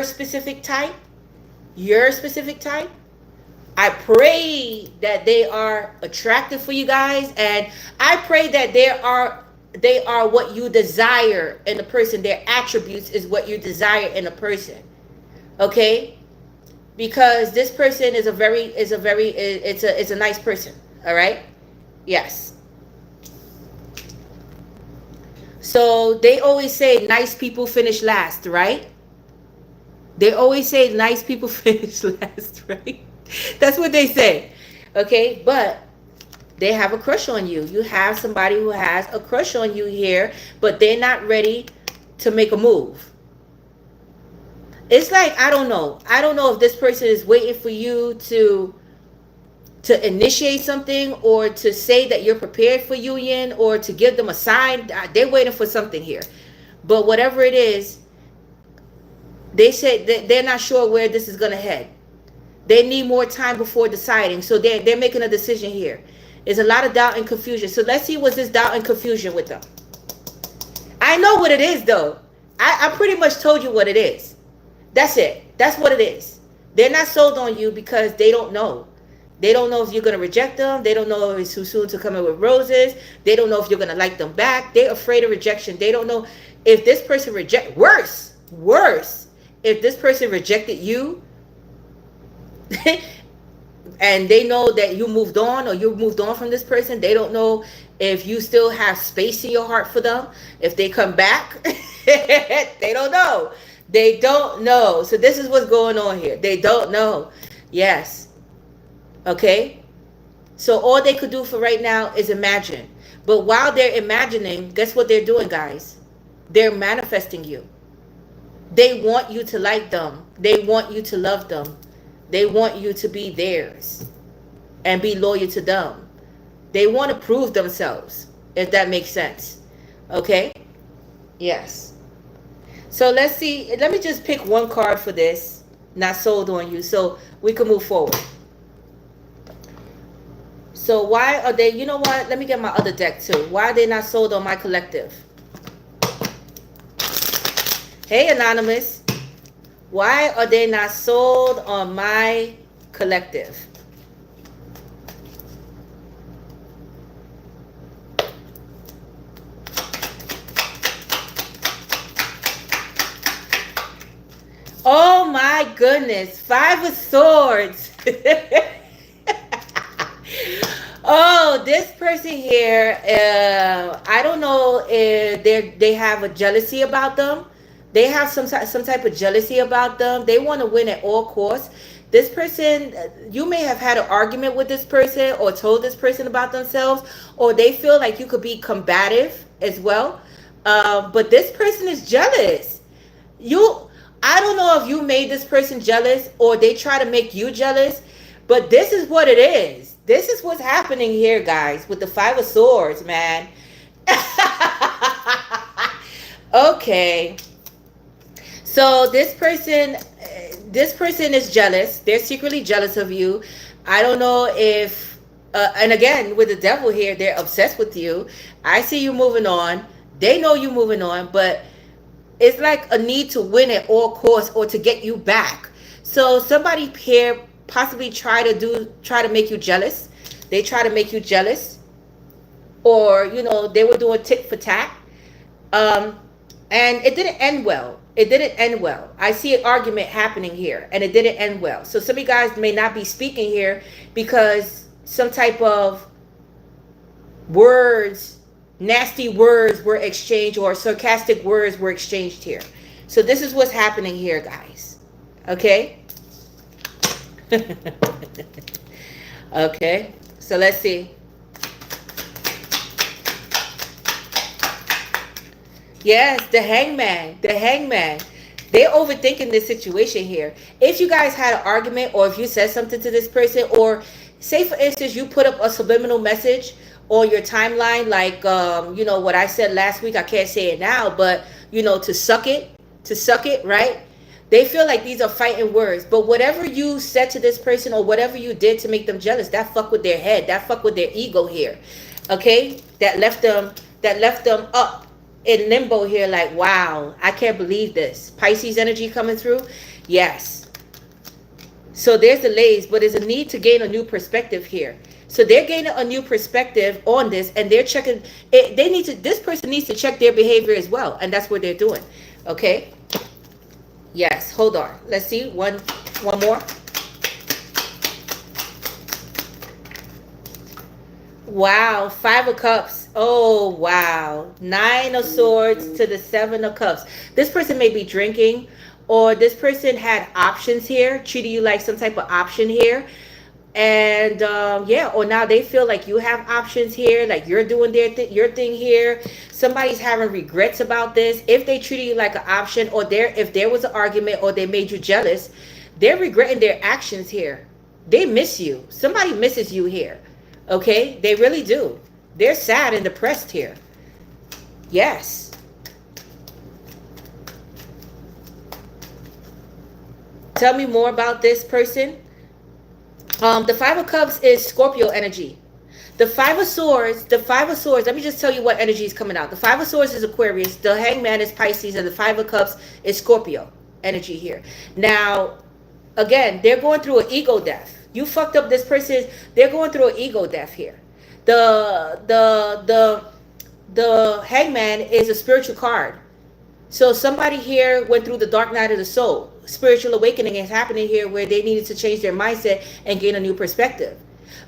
specific type. Your specific type. I pray that they are attractive for you guys, and I pray that they are what you desire in a person. Their attributes is what you desire in a person. Okay? Because this person is a nice person. All right? Yes. So they always say nice people finish last, right? They always say nice people finish last, right? That's what they say. Okay? But they have a crush on you. You have somebody who has a crush on you here, but they're not ready to make a move. It's like, I don't know if this person is waiting for you to initiate something, or to say that you're prepared for union, or to give them a sign. They're waiting for something here. But whatever it is, they say that they're not sure where this is going to head. They need more time before deciding. So they're making a decision here. There's a lot of doubt and confusion. So let's see what's this doubt and confusion with them. I know what it is, though. I pretty much told you what it is. That's it. That's what it is. They're not sold on you because they don't know. They don't know if you're going to reject them. They don't know if it's too soon to come in with roses. They don't know if you're going to like them back. They're afraid of rejection. They don't know if this person worse, if this person rejected you and they know that you moved on, or you moved on from this person. They don't know if you still have space in your heart for them. If they come back, they don't know. They don't know. So this is what's going on here. They don't know. Yes. Okay? So all they could do for right now is imagine. But while they're imagining, guess what they're doing, guys? They're manifesting you. They want you to like them. They want you to love them. They want you to be theirs and be loyal to them. They want to prove themselves, if that makes sense. Okay? Yes. So let's see. Let me just pick one card for this. Not sold on you. So we can move forward. So why are they, you know what? Let me get my other deck too. Why are they not sold on my collective? Hey, Anonymous. Why are they not sold on my collective? my goodness. 5 of Swords. Oh, this person here, I don't know if they have a jealousy about them. They have some type of jealousy about them. They want to win at all costs. This person, you may have had an argument with this person or told this person about themselves, or they feel like you could be combative as well. But this person is jealous. I don't know if you made this person jealous or they try to make you jealous, but this is what it is. This is what's happening here, guys, with the 5 of Swords, man. Okay. So this person is jealous. They're secretly jealous of you. I don't know if, and again, with the Devil here, they're obsessed with you. I see you moving on. They know you moving on, but it's like a need to win at all costs or to get you back. So somebody here possibly try to make you jealous. They try to make you jealous, or they were doing tit for tat, and it didn't end well. It didn't end well. I see an argument happening here, and it didn't end well. So some of you guys may not be speaking here because some type of words, nasty words were exchanged, or sarcastic words were exchanged here. So this is what's happening here, guys. Okay? Okay, so let's see. Yes, the Hangman. The Hangman. They're overthinking this situation here. If you guys had an argument, or if you said something to this person, or say for instance you put up a subliminal message on your timeline, like what I said last week, I can't say it now, but to suck it, right? They feel like these are fighting words, but whatever you said to this person or whatever you did to make them jealous, that fuck with their head, that fuck with their ego here. Okay, that left them up in limbo here, like, wow, I can't believe this. Pisces energy coming through. Yes. So there's delays, but there's a need to gain a new perspective here. So they're gaining a new perspective on this, and they're checking it. This person needs to check their behavior as well, and that's what they're doing. Okay. Yes, hold on. Let's see. One more. Wow, 5 of Cups. Oh, wow. 9 of Swords to the 7 of Cups. This person may be drinking, or this person had options here, treating you like some type of option here. And or now they feel like you have options here, like you're doing your thing here. Somebody's having regrets about this. If they treated you like an option, or if there was an argument, or they made you jealous, they're regretting their actions here. They miss you. Somebody misses you here. Okay, they really do. They're sad and depressed here. Yes. Tell me more about this person. The 5 of Cups is Scorpio energy. The 5 of Swords, let me just tell you what energy is coming out. The 5 of Swords is Aquarius, the Hangman is Pisces, and the 5 of Cups is Scorpio energy here. Now, again, they're going through an ego death. You fucked up this person. They're going through an ego death here. The Hangman is a spiritual card. So somebody here went through the dark night of the soul. Spiritual awakening is happening here, where they needed to change their mindset and gain a new perspective.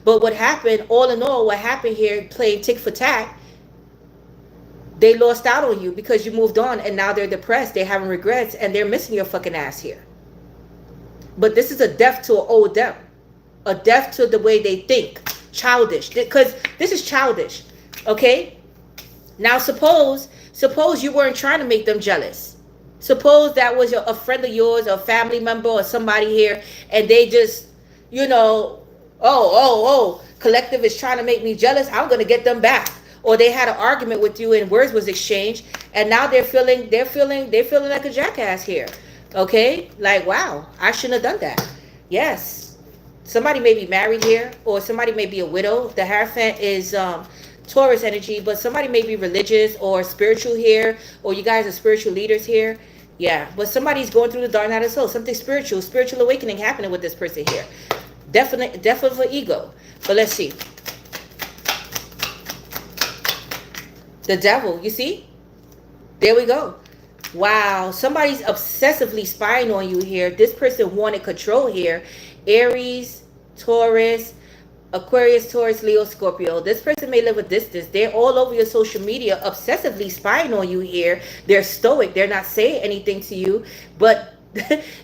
But what happened, all in all, what happened here, playing tick for tat, they lost out on you because you moved on, and now they're depressed, they're having regrets, and they're missing your fucking ass here. But this is a death to an old them. A death to the way they think. Childish. Because this is childish. Okay? Now suppose you weren't trying to make them jealous. Suppose that was a friend of yours, a family member, or somebody here, and they just, collective is trying to make me jealous, I'm going to get them back. Or they had an argument with you and words was exchanged, and now they're feeling like a jackass here. Okay? Like, wow, I shouldn't have done that. Yes. Somebody may be married here, or somebody may be a widow. The Hierophant is Taurus energy, but somebody may be religious or spiritual here, or you guys are spiritual leaders here. Yeah, but somebody's going through the dark night of the soul. Something spiritual awakening happening with this person here. Definitely ego. But let's see. The Devil, you see? There we go. Wow, somebody's obsessively spying on you here. This person wanted control here. Aries, Taurus, Aquarius, Taurus, Leo, Scorpio. This person may live a distance. They're all over your social media, obsessively spying on you here. They're stoic. They're not saying anything to you, but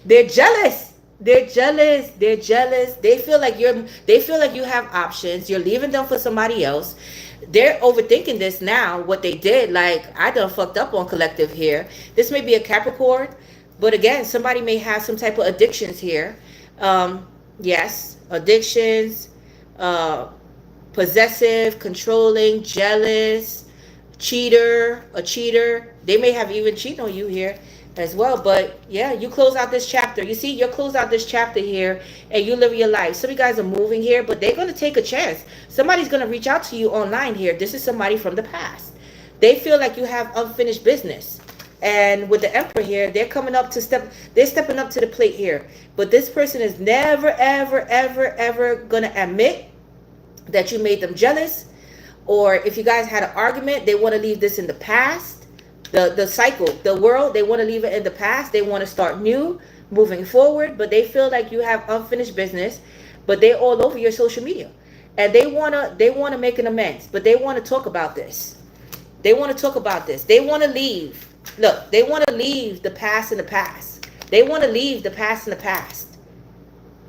they're jealous. They're jealous. They're jealous. They feel like you have options. You're leaving them for somebody else. They're overthinking this now, what they did. Like, I done fucked up on collective here. This may be a Capricorn, but again, somebody may have some type of addictions here. Yes, addictions, possessive, controlling, jealous, a cheater. They may have even cheated on you here as well. But yeah, you close out this chapter. You see, you close out this chapter here and you live your life. Some of you guys are moving here, but they're going to take a chance. Somebody's going to reach out to you online here. This is somebody from the past. They feel like you have unfinished business. And with the Emperor here, they're stepping up to the plate here. But this person is never, ever, ever, ever going to admit that you made them jealous. Or if you guys had an argument, they want to leave this in the past. The cycle, the world, they want to leave it in the past. They want to start new, moving forward. But they feel like you have unfinished business. But they're all over your social media. And they want to make an amends. But they want to talk about this. They want to talk about this. They want to leave. Look, they want to leave the past in the past. They want to leave the past in the past.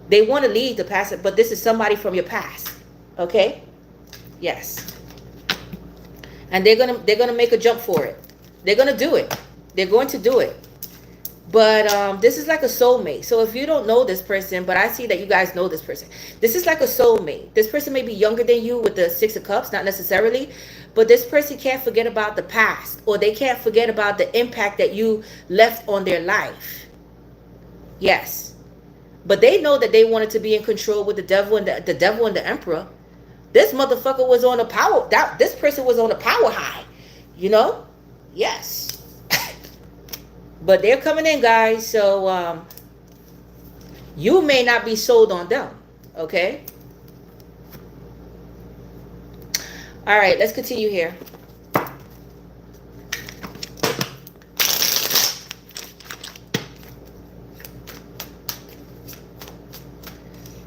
They want to leave the past, but this is somebody from your past. Okay? Yes. And they're gonna make a jump for it. They're gonna do it. They're going to do it. But this is like a soulmate. So if you don't know this person, but I see that you guys know this person. This is like a soulmate. This person may be younger than you with the Six of Cups, not necessarily. But this person can't forget about the past. Or they can't forget about the impact that you left on their life. Yes. But they know that they wanted to be in control with the devil and the devil and the Emperor. This motherfucker was on a power. This person was on a power high. You know? Yes. But they're coming in, guys. So you may not be sold on them. Okay? All right, let's continue here.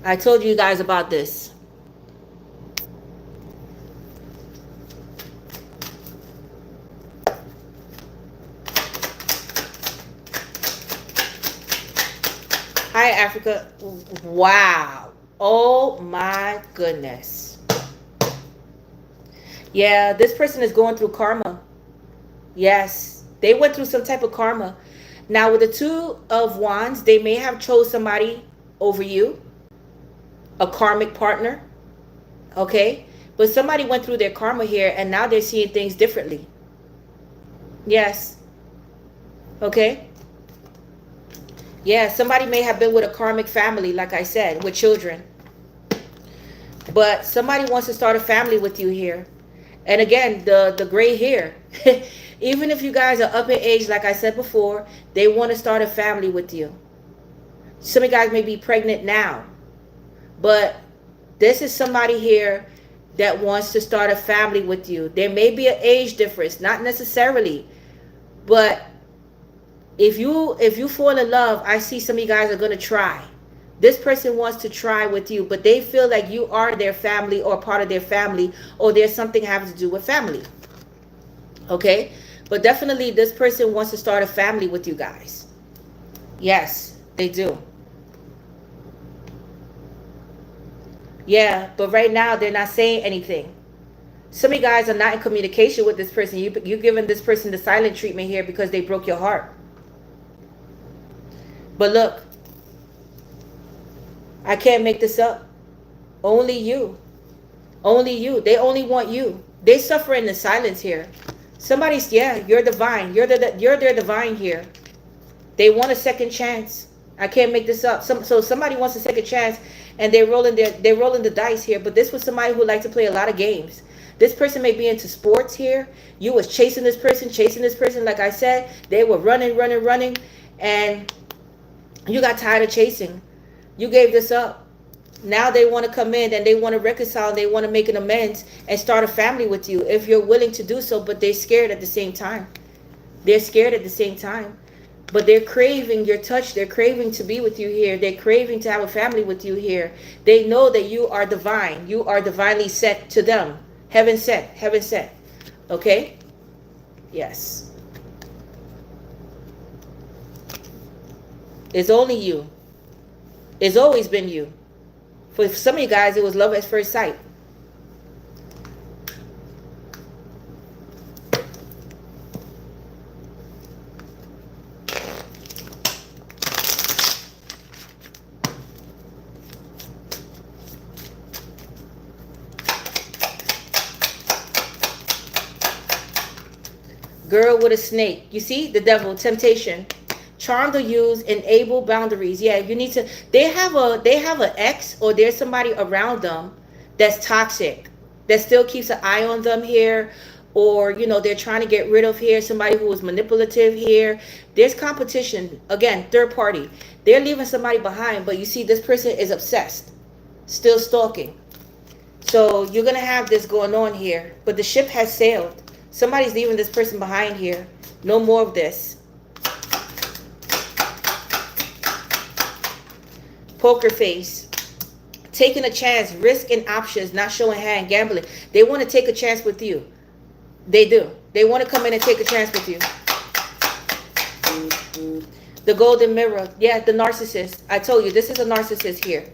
I told you guys about this. Hi, Africa. Wow. Oh, my goodness. Yeah, this person is going through karma. Yes, they went through some type of karma. Now, with the Two of Wands, they may have chose somebody over you. A karmic partner. Okay? But somebody went through their karma here, and now they're seeing things differently. Yes. Okay? Yeah, somebody may have been with a karmic family, like I said, with children. But somebody wants to start a family with you here. And again, the gray hair. Even if you guys are up in age, like I said before, they want to start a family with you. Some of you guys may be pregnant now. But this is somebody here that wants to start a family with you. There may be an age difference, not necessarily. But if you fall in love, I see some of you guys are going to try. This person wants to try with you, but they feel like you are their family or part of their family, or there's something having to do with family. Okay? But definitely this person wants to start a family with you guys. Yes, they do. Yeah, but right now they're not saying anything. Some of you guys are not in communication with this person. You're giving this person the silent treatment here because they broke your heart. But look, I can't make this up. Only you. Only you. They only want you. They suffer in the silence here. Somebody's, yeah, you're divine. You're their divine here. They want a second chance. I can't make this up. So somebody wants a second chance, and they're rolling the dice here. But this was somebody who liked to play a lot of games. This person may be into sports here. You was chasing this person. Like I said, they were running, and you got tired of chasing. You gave this up. Now they want to come in and they want to reconcile. They want to make an amends and start a family with you if you're willing to do so, but they're scared at the same time. They're scared at the same time. But they're craving your touch. They're craving to be with you here. They're craving to have a family with you here. They know that you are divine. You are divinely sent to them. Heaven sent. Heaven sent. Okay? Yes. It's only you. It's always been you. For some of you guys, it was love at first sight. Girl with a snake. You see? The devil. Temptation. Charm to use. Enable boundaries. Yeah, you need to. They have an ex, or there's somebody around them that's toxic, that still keeps an eye on them here, or they're trying to get rid of here. Somebody who is manipulative here. There's competition. Again, third party. They're leaving somebody behind, but you see, this person is obsessed, still stalking. So you're gonna have this going on here, but the ship has sailed. Somebody's leaving this person behind here. No more of this. Poker face. Taking a chance. Risk and options. Not showing hand. Gambling. They want to take a chance with you. They do. They want to come in and take a chance with you. The golden mirror. Yeah, the narcissist. I told you, this is a narcissist here.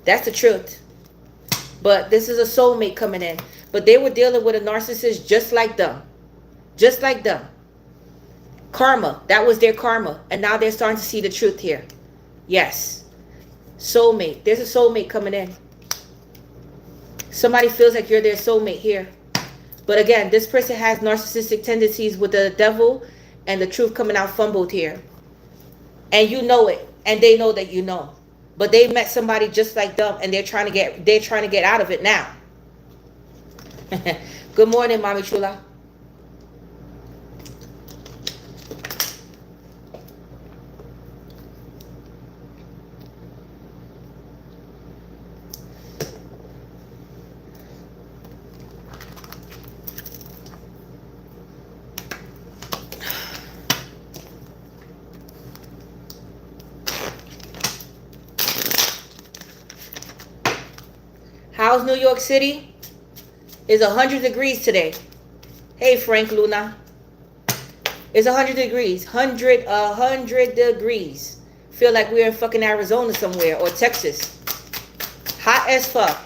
That's the truth. But this is a soulmate coming in. But they were dealing with a narcissist just like them. Just like them. Karma. That was their karma. And now they're starting to see the truth here. Yes. Soulmate. There's a soulmate coming in. Somebody feels like you're their soulmate here. But again, this person has narcissistic tendencies with the devil and the truth coming out fumbled here. And you know it. And they know that you know. But they met somebody just like them, and they're trying to get out of it now. Good morning, Mommy Chula. How's New York City? It's 100 degrees today. Hey, Frank Luna. It's 100 degrees. 100 degrees. Feel like we're in fucking Arizona somewhere, or Texas. Hot as fuck.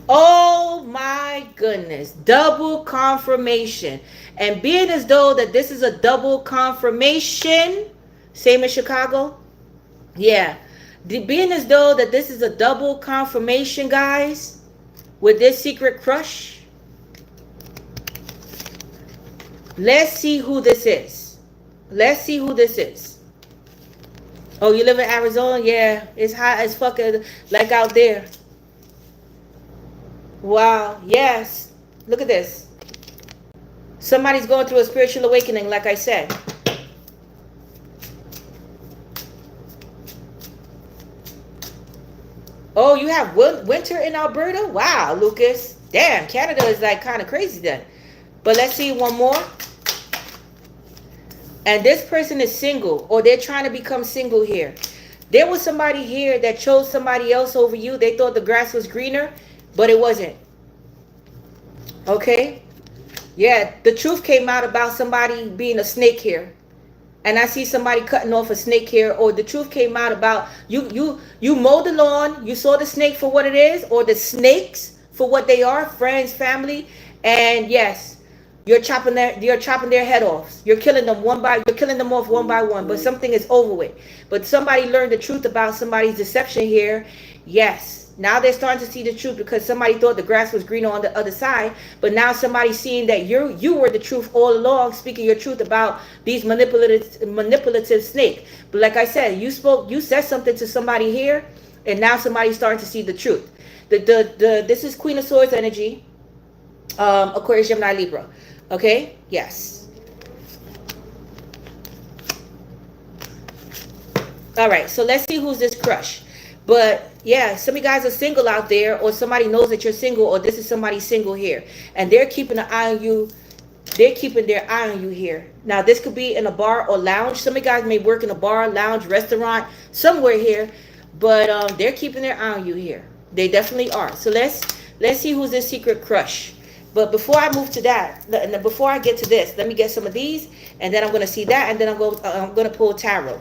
Oh my goodness. Double confirmation. And being as though that this is a double confirmation, same as Chicago. Yeah. Being as though that this is a double confirmation, guys, with this secret crush. Let's see who this is. Let's see who this is. Oh, you live in Arizona? Yeah, it's hot as fuck, like out there. Wow, yes. Look at this. Somebody's going through a spiritual awakening, like I said. Oh, you have winter in Alberta? Wow, Lucas. Damn, Canada is like kind of crazy then. But let's see one more. And this person is single, or they're trying to become single here. There was somebody here that chose somebody else over you. They thought the grass was greener, but it wasn't. Okay? Yeah, the truth came out about somebody being a snake here. And I see somebody cutting off a snake here, or the truth came out about you mowed the lawn, you saw the snake for what it is, or the snakes for what they are, friends, family, and yes, you're chopping their head off. You're killing them off one by one, but something is over with. But somebody learned the truth about somebody's deception here. Yes. Now they're starting to see the truth, because somebody thought the grass was greener on the other side. But now somebody's seeing that you were the truth all along, speaking your truth about these manipulative snake. But like I said, you said something to somebody here, and now somebody's starting to see the truth. This is Queen of Swords energy. Aquarius, Gemini, Libra. Okay? Yes. All right, so let's see who's this crush. But yeah, some of you guys are single out there, or somebody knows that you're single, or this is somebody single here, and they're keeping an eye on you. they're keeping their eye on you here. Now, this could be in a bar or lounge. Some of you guys may work in a bar, lounge, restaurant, somewhere here, but they're keeping their eye on you here. They definitely are. So let's see who's this secret crush. But before I move to that, before I get to this, let me get some of these, and then I'm going to see that, and then I'm going to pull tarot.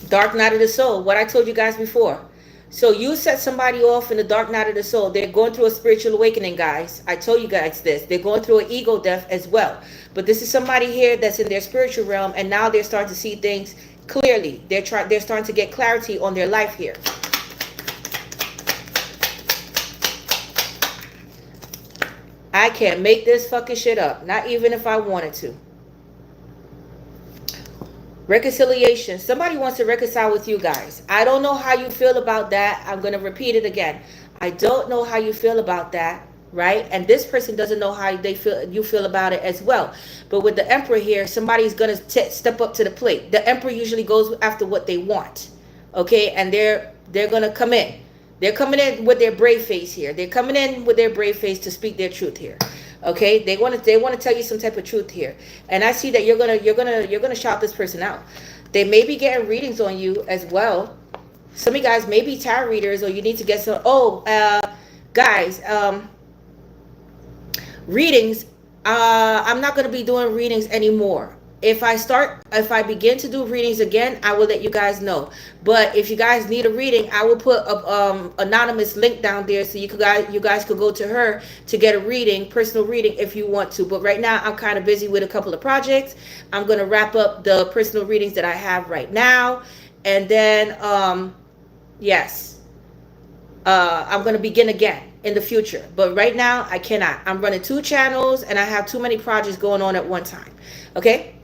Dark night of the soul. What I told you guys before. So you set somebody off in the dark night of the soul. They're going through a spiritual awakening, guys. I told you guys this. They're going through an ego death as well. But this is somebody here that's in their spiritual realm, and now they're starting to see things clearly. They're starting to get clarity on their life here. I can't make this fucking shit up. Not even if I wanted to. Reconciliation. Somebody wants to reconcile with you guys. I don't know how you feel about that. I'm going to repeat it again. I don't know how you feel about that, right? And this person doesn't know how you feel about it as well. But with the Emperor here, somebody's going to step up to the plate. The Emperor usually goes after what they want, okay? And they're going to come in. They're coming in with their brave face here. They're coming in with their brave face to speak their truth here. Okay, they want to tell you some type of truth here, and I see that you're gonna shout this person out. They may be getting readings on you as well. Some of you guys may be tarot readers, or you need to get some. Guys, readings. I'm not gonna be doing readings anymore. If I begin to do readings again, I will let you guys know. But if you guys need a reading, I will put a anonymous link down there, so you guys could go to her to get a reading, personal reading, if you want to. But right now, I'm kind of busy with a couple of projects. I'm going to wrap up the personal readings that I have right now. And then, yes, I'm going to begin again in the future. But right now, I cannot. I'm running 2 channels, and I have too many projects going on at one time. Okay?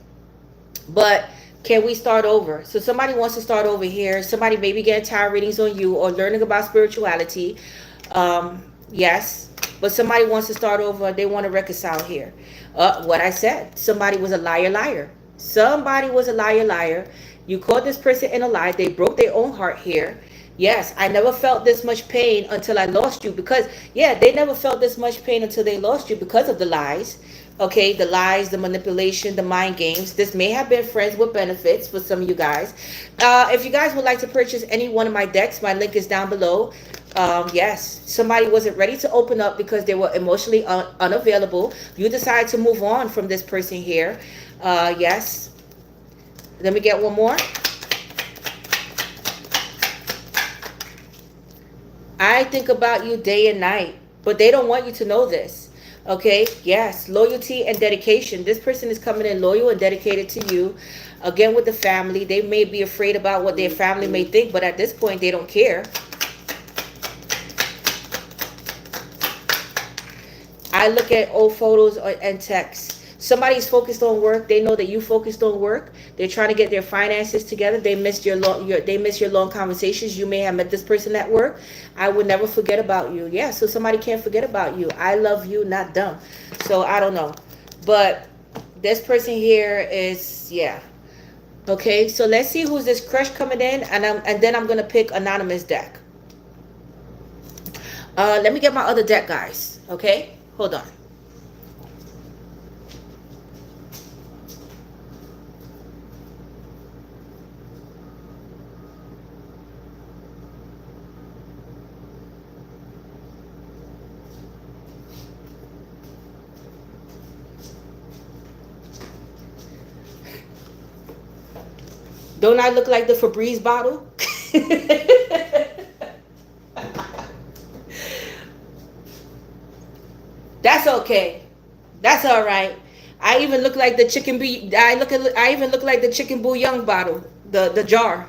But can we start over? So somebody wants to start over here. Somebody maybe getting tarot readings on you or learning about spirituality. Yes. But somebody wants to start over. They want to reconcile here. What I said. Somebody was a liar. Somebody was a liar. You caught this person in a lie. They broke their own heart here. Yes, I never felt this much pain until I lost you. Because, yeah, they never felt this much pain until they lost you because of the lies. Okay, the lies, the manipulation, the mind games. This may have been friends with benefits for some of you guys. If you guys would like to purchase any one of my decks, my link is down below. Yes, somebody wasn't ready to open up because they were emotionally unavailable. You decided to move on from this person here. Yes. Let me get one more. I think about you day and night, but they don't want you to know this. Okay, yes, loyalty and dedication. This person is coming in loyal and dedicated to you. Again, with the family, they may be afraid about what their family may think, but at this point, they don't care. I look at old photos and texts. Somebody's focused on work. They know that you focused on work. They're trying to get their finances together. They missed your long conversations. You may have met this person at work. I would never forget about you. Yeah, so somebody can't forget about you. I love you, not dumb. So I don't know. But this person here is, yeah. Okay, so let's see who's this crush coming in. And then I'm going to pick anonymous deck. Let me get my other deck, guys. Okay, hold on. Don't I look like the Febreze bottle? That's okay. That's all right. I even look like the chicken I even look like the chicken bouillon bottle, the jar.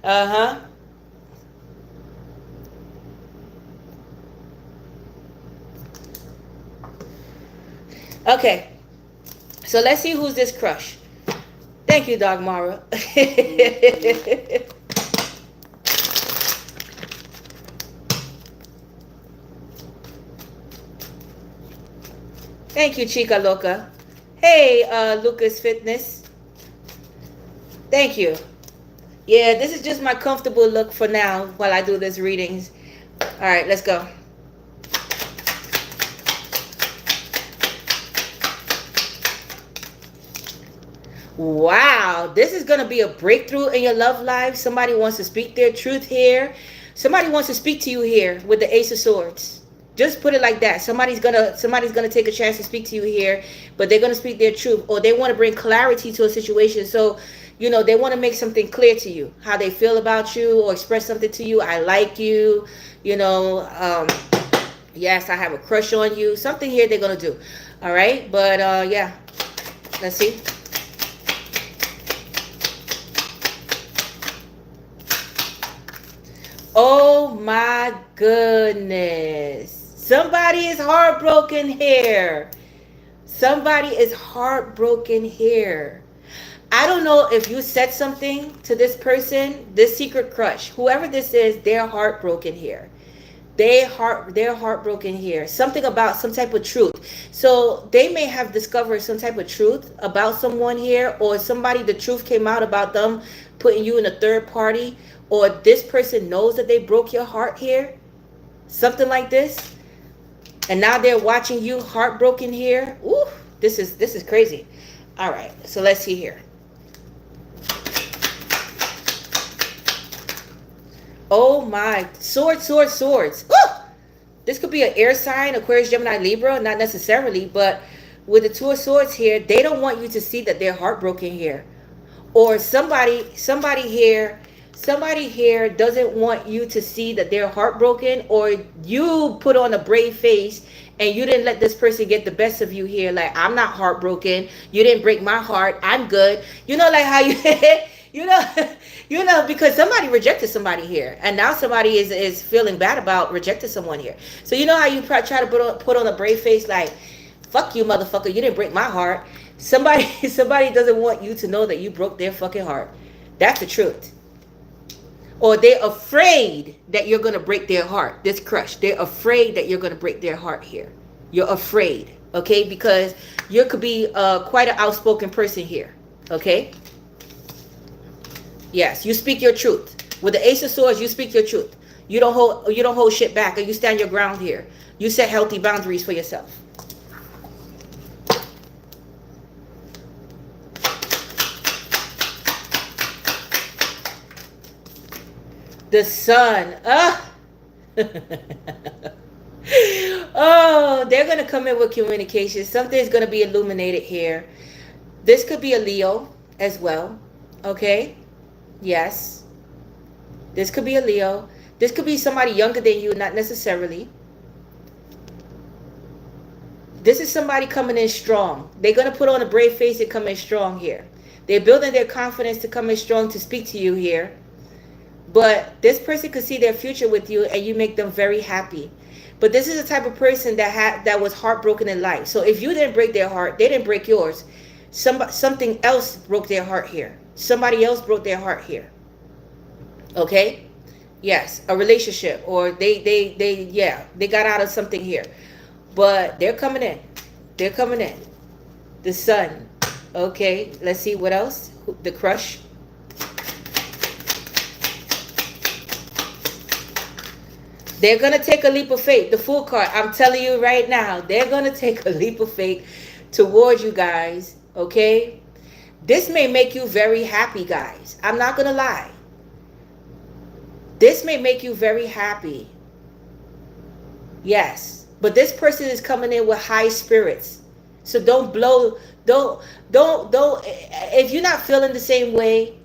Uh-huh. Okay. So let's see who's this crush. Thank you, Dog Mara. Thank you, Chica Loca. Hey, Lucas Fitness. Thank you. Yeah, this is just my comfortable look for now while I do this readings. All right, let's go. Wow, this is going to be a breakthrough in your love life. Somebody wants to speak their truth here. Somebody wants to speak to you here with the Ace of Swords. Just put it like that. Somebody's gonna take a chance to speak to you here, but they're gonna speak their truth, or they want to bring clarity to a situation. So, they want to make something clear to you, how they feel about you, or express something to you. I like you. Yes, I have a crush on you. Something here they're gonna do. All right, but yeah, let's see. Oh my goodness. Somebody is heartbroken here. Somebody is heartbroken here. I don't know if you said something to this person, this secret crush, whoever this is, they're heartbroken here. They're heartbroken here. Something about some type of truth. So they may have discovered some type of truth about someone here, or the truth came out about them putting you in a third party, or this person knows that they broke your heart here. Something like this. And now they're watching you heartbroken here. Ooh, this is crazy. All right, so let's see here. Oh my, swords. Ooh! This could be an air sign, Aquarius, Gemini, Libra, not necessarily, but with the Two of Swords here, they don't want you to see that they're heartbroken here. Or somebody here doesn't want you to see that they're heartbroken, or you put on a brave face and you didn't let this person get the best of you here. Like, I'm not heartbroken. You didn't break my heart. I'm good. Like how you, because somebody rejected somebody here, and now somebody is feeling bad about rejecting someone here. So how you try to put on a brave face, like, fuck you, motherfucker. You didn't break my heart. Somebody doesn't want you to know that you broke their fucking heart. That's the truth. Or they're afraid that you're going to break their heart. This crush. They're afraid that you're going to break their heart here. You're afraid. Okay? Because you could be quite an outspoken person here. Okay? Yes. You speak your truth. With the Ace of Swords, you speak your truth. You don't hold shit back. And you stand your ground here. You set healthy boundaries for yourself. The Sun. Oh, they're going to come in with communication. Something's going to be illuminated here. This could be a Leo as well. Okay? Yes. This could be a Leo. This could be somebody younger than you, not necessarily. This is somebody coming in strong. They're going to put on a brave face and come in strong here. They're building their confidence to come in strong to speak to you here. But this person could see their future with you, and you make them very happy. But this is the type of person that was heartbroken in life. So if you didn't break their heart, they didn't break yours. Something else broke their heart here. Somebody else broke their heart here. Okay? Yes, a relationship, or they got out of something here. But they're coming in. They're coming in. The Sun. Okay, let's see what else. The crush. They're going to take a leap of faith. The Fool card, I'm telling you right now, they're going to take a leap of faith towards you guys, okay? This may make you very happy, guys. I'm not going to lie. This may make you very happy. Yes. But this person is coming in with high spirits. So don't if you're not feeling the same way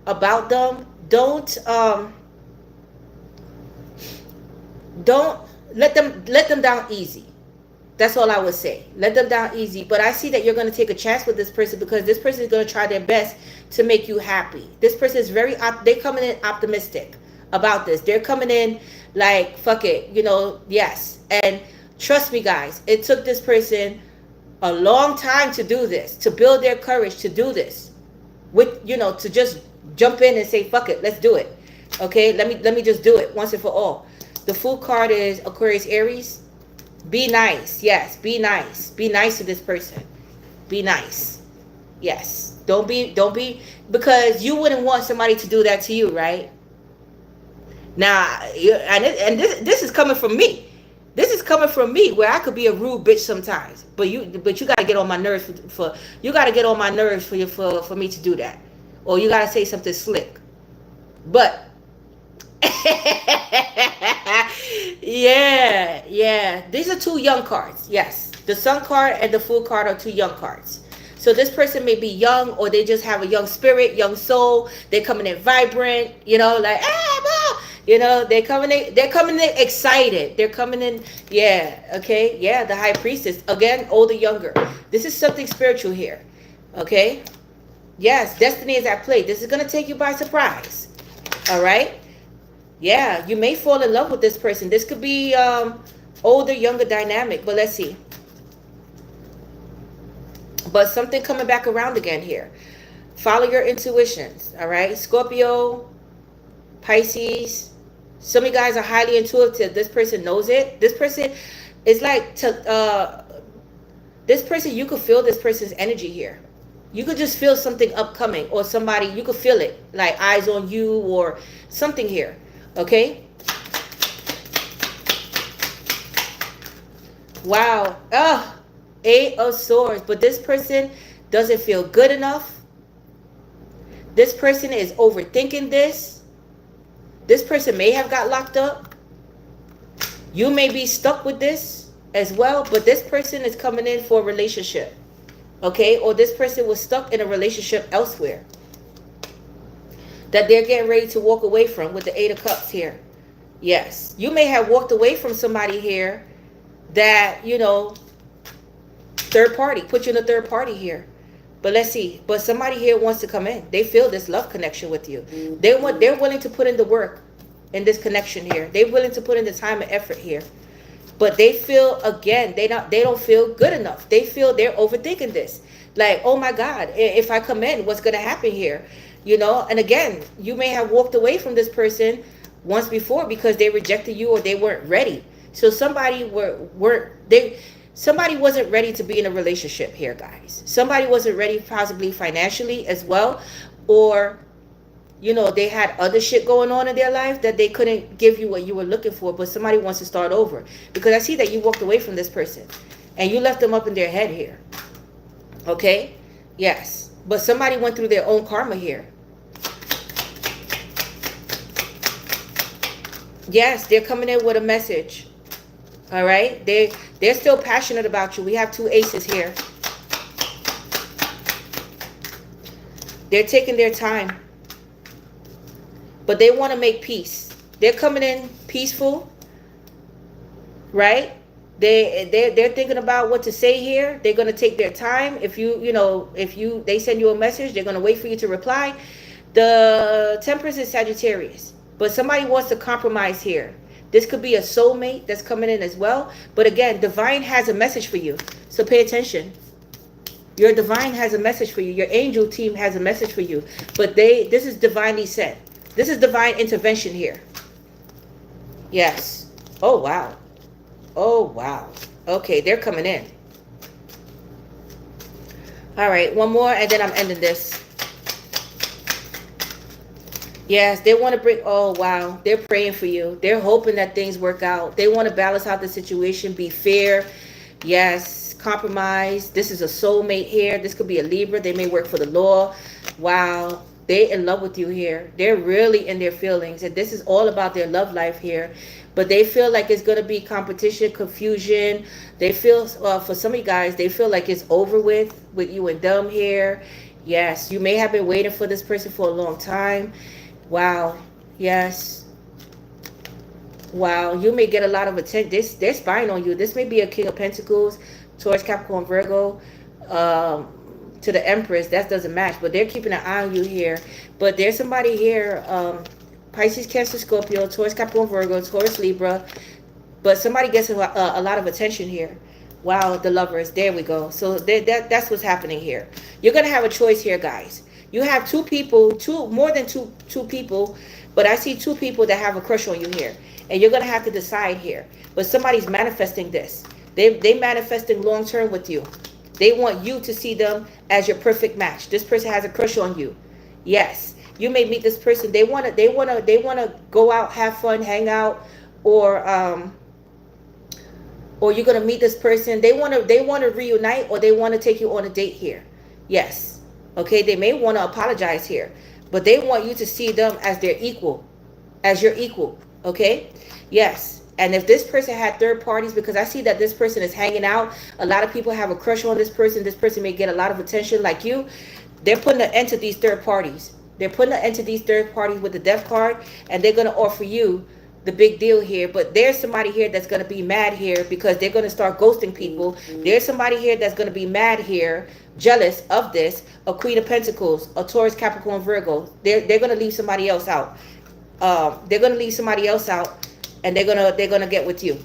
about them, don't let them down easy. That's all I would say. Let them down easy. But I see that you're going to take a chance with this person, because this person is going to try their best to make you happy. This person is they're coming in optimistic about this. They're coming in like, fuck it, yes. And trust me, guys, it took this person a long time to do this, to build their courage to do this, with to just jump in and say, fuck it, let's do it. Okay, let me just do it once and for all. The Fool card is Aquarius, Aries. Be nice. Yes, be nice. Be nice to this person. Be nice. Yes. Don't be, because you wouldn't want somebody to do that to you, right? Now, and this is coming from me. This is coming from me, where I could be a rude bitch sometimes. But you gotta get on my nerves for you gotta get on my nerves for me to do that. Or you gotta say something slick. But yeah. These are two young cards. Yes. The Sun card and the Fool card are two young cards. So this person may be young, or they just have a young spirit, young soul. They're coming in vibrant, like, they're coming in excited. They're coming in, okay, the High Priestess. Again, older, younger. This is something spiritual here, okay? Yes, destiny is at play. This is going to take you by surprise, all right? Yeah, you may fall in love with this person. This could be older, younger dynamic, but let's see. But something coming back around again here. Follow your intuitions, all right? Scorpio, Pisces. Some of you guys are highly intuitive. This person knows it. This person is like, this person, you could feel this person's energy here. You could just feel something upcoming, or somebody, you could feel it, like eyes on you or something here, okay? Wow. Eight of Swords. But this person doesn't feel good enough. This person is overthinking this. This person may have got locked up. You may be stuck with this as well. But this person is coming in for a relationship. Okay? Or this person was stuck in a relationship elsewhere that they're getting ready to walk away from with the Eight of Cups here. Yes. You may have walked away from somebody here that, third party, put you in a third party here. But let's see. But somebody here wants to come in. They feel this love connection with you. They're willing to put in the work in this connection here. They're willing to put in the time and effort here. But they feel, again, they don't feel good enough. They feel they're overthinking this. Like, oh my God, if I come in, what's going to happen here? And again, you may have walked away from this person once before because they rejected you or they weren't ready. So somebody somebody wasn't ready to be in a relationship here, guys. Somebody wasn't ready, possibly financially as well, or they had other shit going on in their life that they couldn't give you what you were looking for. But somebody wants to start over, because I see that you walked away from this person and you left them up in their head here. Okay, yes, but somebody went through their own karma here. Yes, they're coming in with a message. All right, they're still passionate about you. We have two aces here. They're taking their time, but they want to make peace. They're coming in peaceful, right? They're thinking about what to say here. They're going to take their time. If they send you a message, they're going to wait for you to reply. The Temperance is Sagittarius, but somebody wants to compromise here. This could be a soulmate that's coming in as well. But again, divine has a message for you. So pay attention. Your divine has a message for you. Your angel team has a message for you. But this is divinely sent. This is divine intervention here. Yes. Oh, wow. Oh, wow. Okay, they're coming in. All right, one more and then I'm ending this. Yes, they want to bring, oh, wow. They're praying for you. They're hoping that things work out. They want to balance out the situation, be fair. Yes, compromise. This is a soulmate here. This could be a Libra. They may work for the law. Wow. They're in love with you here. They're really in their feelings. And this is all about their love life here. But they feel like it's going to be competition, confusion. They feel, for some of you guys, they feel like it's over with you and them here. Yes, you may have been waiting for this person for a long time. Wow. Yes. Wow. You may get a lot of attention. They're spying on you. This may be a King of Pentacles, Taurus, Capricorn, Virgo, to the Empress. That doesn't match, but they're keeping an eye on you here. But there's somebody here, Pisces, Cancer, Scorpio, Taurus, Capricorn, Virgo, Taurus, Libra. But somebody gets a lot of attention here. Wow, the Lovers. There we go. So that's what's happening here. You're going to have a choice here, guys. You have two people, more than two people, but I see two people that have a crush on you here. And you're going to have to decide here. But somebody's manifesting this. They manifesting long term with you. They want you to see them as your perfect match. This person has a crush on you. Yes, you may meet this person. They wanna go out, have fun, hang out, or you're gonna meet this person. They wanna reunite, or they wanna take you on a date here. Yes, okay. They may want to apologize here, but they want you to see them as their equal, as your equal. Okay. Yes. And if this person had third parties, because I see that this person is hanging out, a lot of people have a crush on this person. This person may get a lot of attention like you. They're putting an end to these third parties. They're putting an end to these third parties with the death card, and they're going to offer you the big deal here. But there's somebody here that's going to be mad here because they're going to start ghosting people. There's somebody here that's going to be mad here, jealous of this, a Queen of Pentacles, a Taurus, Capricorn, Virgo. They're going to leave somebody else out. They're going to leave somebody else out, and they're gonna get with you.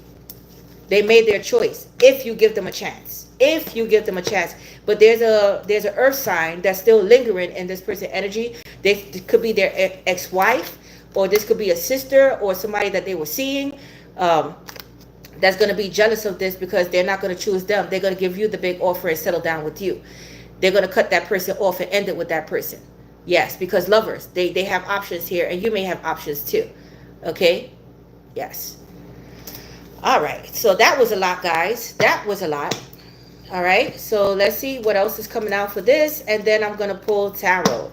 They made their choice if you give them a chance. If you give them a chance. But there's an earth sign that's still lingering in this person's energy. It could be their ex-wife, or this could be a sister or somebody that they were seeing that's going to be jealous of this because they're not going to choose them. They're going to give you the big offer and settle down with you. They're going to cut that person off and end it with that person. Yes, because lovers, they have options here, and you may have options too. Okay? Yes. All right. So that was a lot, guys. That was a lot. All right. So let's see what else is coming out for this, and then I'm going to pull tarot.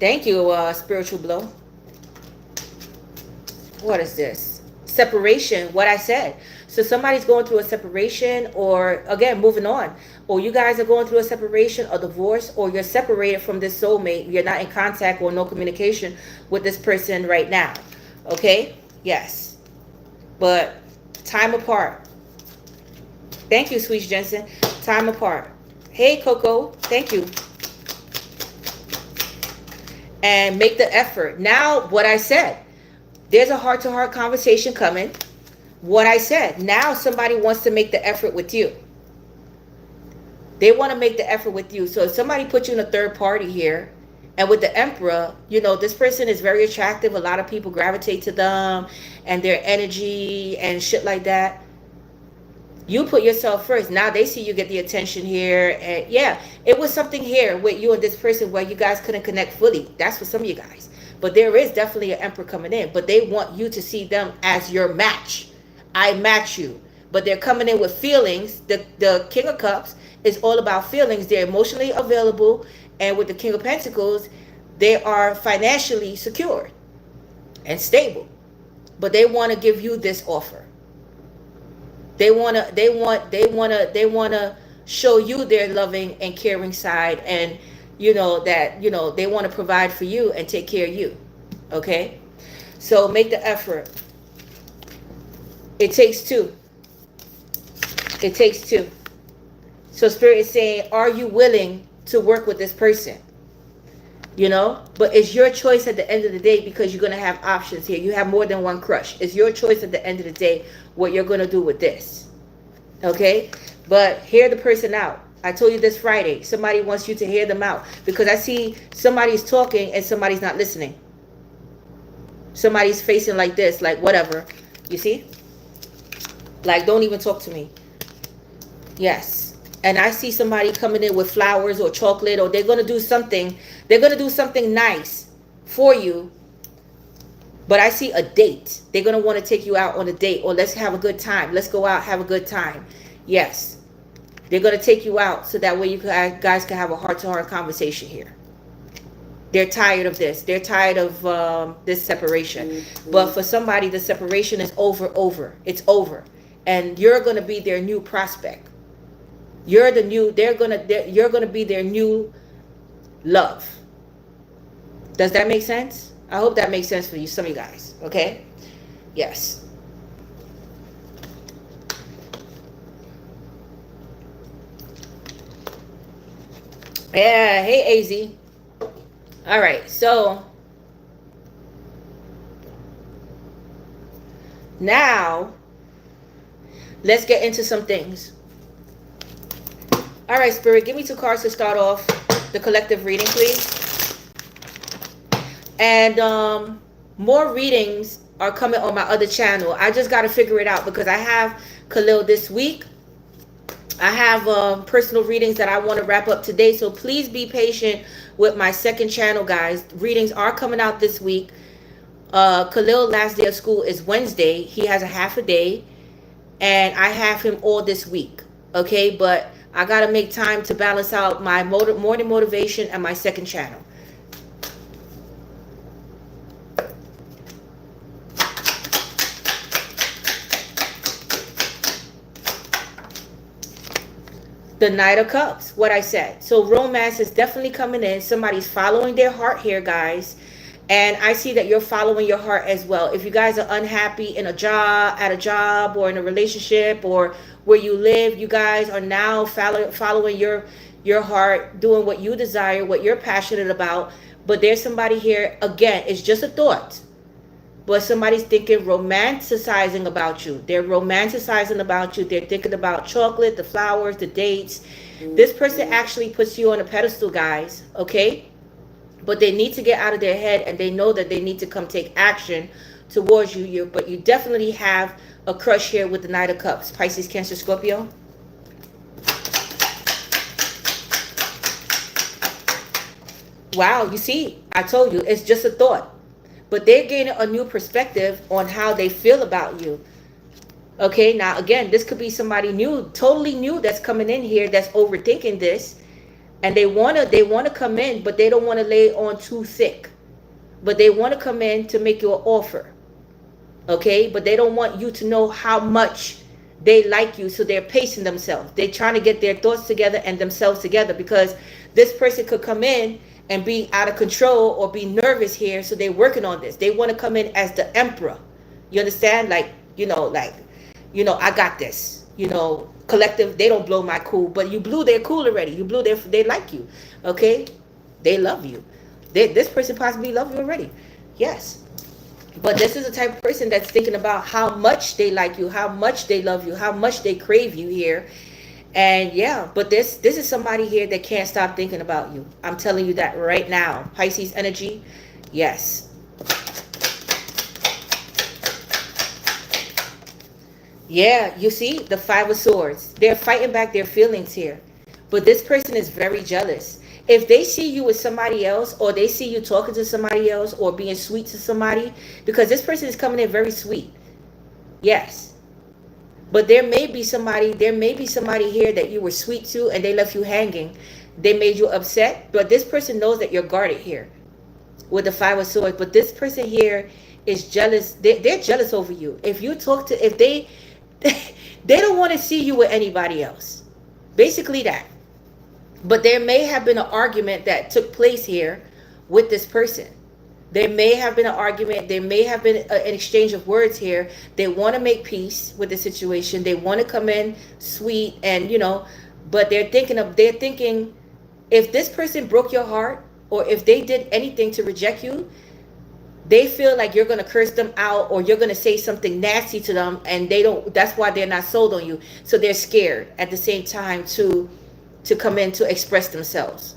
Thank you, Spiritual Blow. What is this? Separation, what I said. So somebody's going through a separation, or again, moving on. Or you guys are going through a separation, a divorce, or you're separated from this soulmate. You're not in contact or no communication with this person right now. Okay? Yes. But time apart. Thank you, Sweet Jensen. Time apart. Hey, Coco. Thank you. And make the effort. Now, what I said. There's a heart-to-heart conversation coming. What I said. Now somebody wants to make the effort with you. They want to make the effort with you. So if somebody puts you in a third party here, and with the Emperor, you know, this person is very attractive. A lot of people gravitate to them and their energy and shit like that. You put yourself first. Now they see you get the attention here. And yeah, it was something here with you and this person where you guys couldn't connect fully. That's for some of you guys. But there is definitely an Emperor coming in. But they want you to see them as your match. I match you. But they're coming in with feelings. The King of Cups is all about feelings. They're emotionally available. And with the King of Pentacles, they are financially secured and stable. But they want to give you this offer. They want to show you their loving and caring side, and you know that, you know, they want to provide for you and take care of you. Okay? So make the effort. It takes two. It takes two. So Spirit is saying, are you willing to work with this person? You know, but it's your choice at the end of the day, because you're going to have options here. You have more than one crush. It's your choice at the end of the day what you're going to do with this. Okay? But hear the person out. I told you this Friday. Somebody wants you to hear them out, because I see somebody's talking and somebody's not listening. Somebody's facing like this, like whatever. You see? Like, don't even talk to me. Yes. And I see somebody coming in with flowers or chocolate, or they're going to do something. They're going to do something nice for you. But I see a date. They're going to want to take you out on a date, or let's have a good time. Let's go out, have a good time. Yes. They're going to take you out so that way you guys can have a heart-to-heart conversation here. They're tired of this. They're tired of this separation. Mm-hmm. But for somebody, the separation is over. It's over. And you're going to be their new prospect. You're going to be their new love. Does that make sense? I hope that makes sense for you, some of you guys. Okay? Yes. Yeah, hey AZ. All right, so now let's get into some things. All right, Spirit, give me 2 cards to start off the collective reading, please. And more readings are coming on my other channel. I just got to figure it out because I have Khalil this week. I have personal readings that I want to wrap up today. So please be patient with my second channel, guys. Readings are coming out this week. Khalil last day of school is Wednesday. He has a half a day. And I have him all this week. Okay, but I got to make time to balance out my morning motivation and my second channel. The Knight of Cups, what I said. So romance is definitely coming in. Somebody's following their heart here, guys. And I see that you're following your heart as well. If you guys are unhappy in a job or in a relationship or where you live, you guys are now following your heart, doing what you desire, what you're passionate about. But there's somebody here, again, it's just a thought. But somebody's thinking, romanticizing about you. They're romanticizing about you. They're thinking about chocolate, the flowers, the dates. This person actually puts you on a pedestal, guys. Okay? But they need to get out of their head, and they know that they need to come take action towards you. But you definitely have a crush here with the Knight of Cups. Pisces, Cancer, Scorpio. Wow, you see, I told you, it's just a thought. But they're gaining a new perspective on how they feel about you. Okay, now again, this could be somebody new, totally new that's coming in here that's overthinking this. And they wanna come in, but they don't want to lay on too thick. But they want to come in to make you an offer. Okay, but they don't want you to know how much they like you, so they're pacing themselves. They're trying to get their thoughts together and themselves together, because this person could come in and be out of control or be nervous here, so they're working on this. They want to come in as the emperor. You understand? Like, I got this. Collective, they don't blow my cool, but you blew their cool already. You blew they like you. Okay? They love you. This person possibly love you already. Yes. But this is the type of person that's thinking about how much they like you, how much they love you, how much they crave you here. And yeah, but this is somebody here that can't stop thinking about you. I'm telling you that right now. Pisces energy. Yes. Yeah, you see the Five of Swords. They're fighting back their feelings here. But this person is very jealous. If they see you with somebody else, or they see you talking to somebody else, or being sweet to somebody, because this person is coming in very sweet. Yes. But there may be somebody here that you were sweet to and they left you hanging. They made you upset. But this person knows that you're guarded here with the Five of Swords. But this person here is jealous. They're jealous over you. If they don't want to see you with anybody else. Basically that. But there may have been an argument that took place here with this person. There may have been an argument. There may have been an exchange of words here. They want to make peace with the situation. They want to come in sweet and, but they're thinking if this person broke your heart, or if they did anything to reject you, they feel like you're going to curse them out, or you're going to say something nasty to them, and that's why they're not sold on you. So they're scared at the same time to come in to express themselves.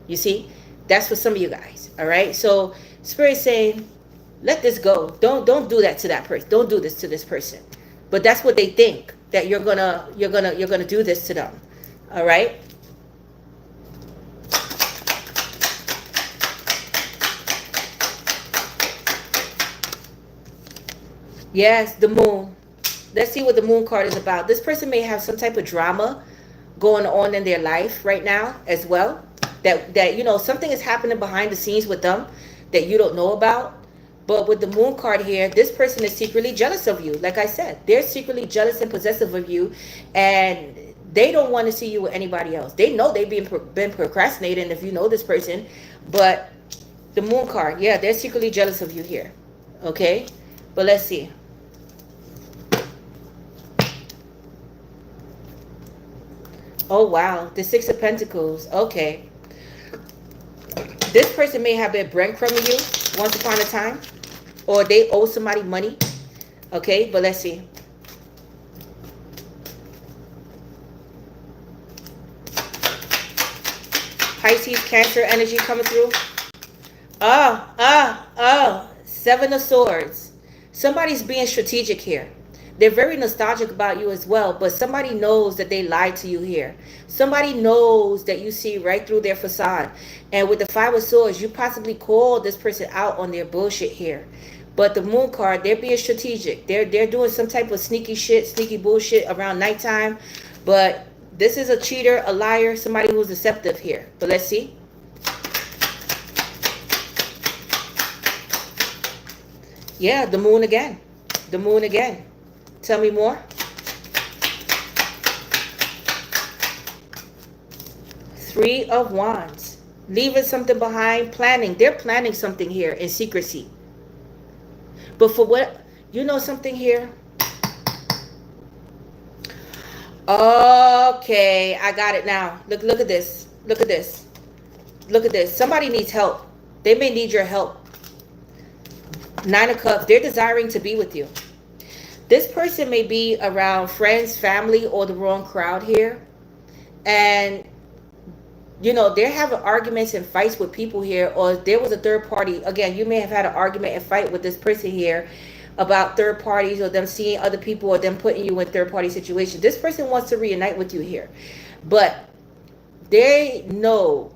You see, that's for some of you guys. All right. So Spirit saying, let this go. Don't do that to that person. Don't do this to this person. But that's what they think, that you're gonna do this to them. All right. Yes, the Moon. Let's see what the Moon card is about. This person may have some type of drama going on in their life right now as well. That something is happening behind the scenes with them that you don't know about. But with the Moon card here, this person is secretly jealous of you. Like I said, they're secretly jealous and possessive of you, and they don't want to see you with anybody else. They know they've been procrastinating, if you know this person. But the Moon card, yeah, they're secretly jealous of you here. Okay, but let's see. Oh wow, the Six of Pentacles. Okay, this person may have been breadcrumbing you once upon a time, or they owe somebody money. Okay, but let's see. Pisces, Cancer energy coming through. Seven of Swords. Somebody's being strategic here. They're very nostalgic about you as well, but somebody knows that they lied to you here. Somebody knows that you see right through their facade. And with the Five of Swords, you possibly called this person out on their bullshit here. But the Moon card, they're being strategic. They're doing some type of sneaky shit, sneaky bullshit around nighttime. But this is a cheater, a liar, somebody who's deceptive here. But let's see. Yeah, the Moon again. The Moon again. Tell me more. Three of Wands. Leaving something behind, planning. They're planning something here in secrecy. But for what, you know something here? Okay, I got it now. Look at this. Look at this. Look at this. Somebody needs help. They may need your help. Nine of Cups. They're desiring to be with you. This person may be around friends, family, or the wrong crowd here. And, you know, they're having arguments and fights with people here. Or there was a third party. Again, you may have had an argument and fight with this person here about third parties, or them seeing other people, or them putting you in third party situations. This person wants to reunite with you here. But they know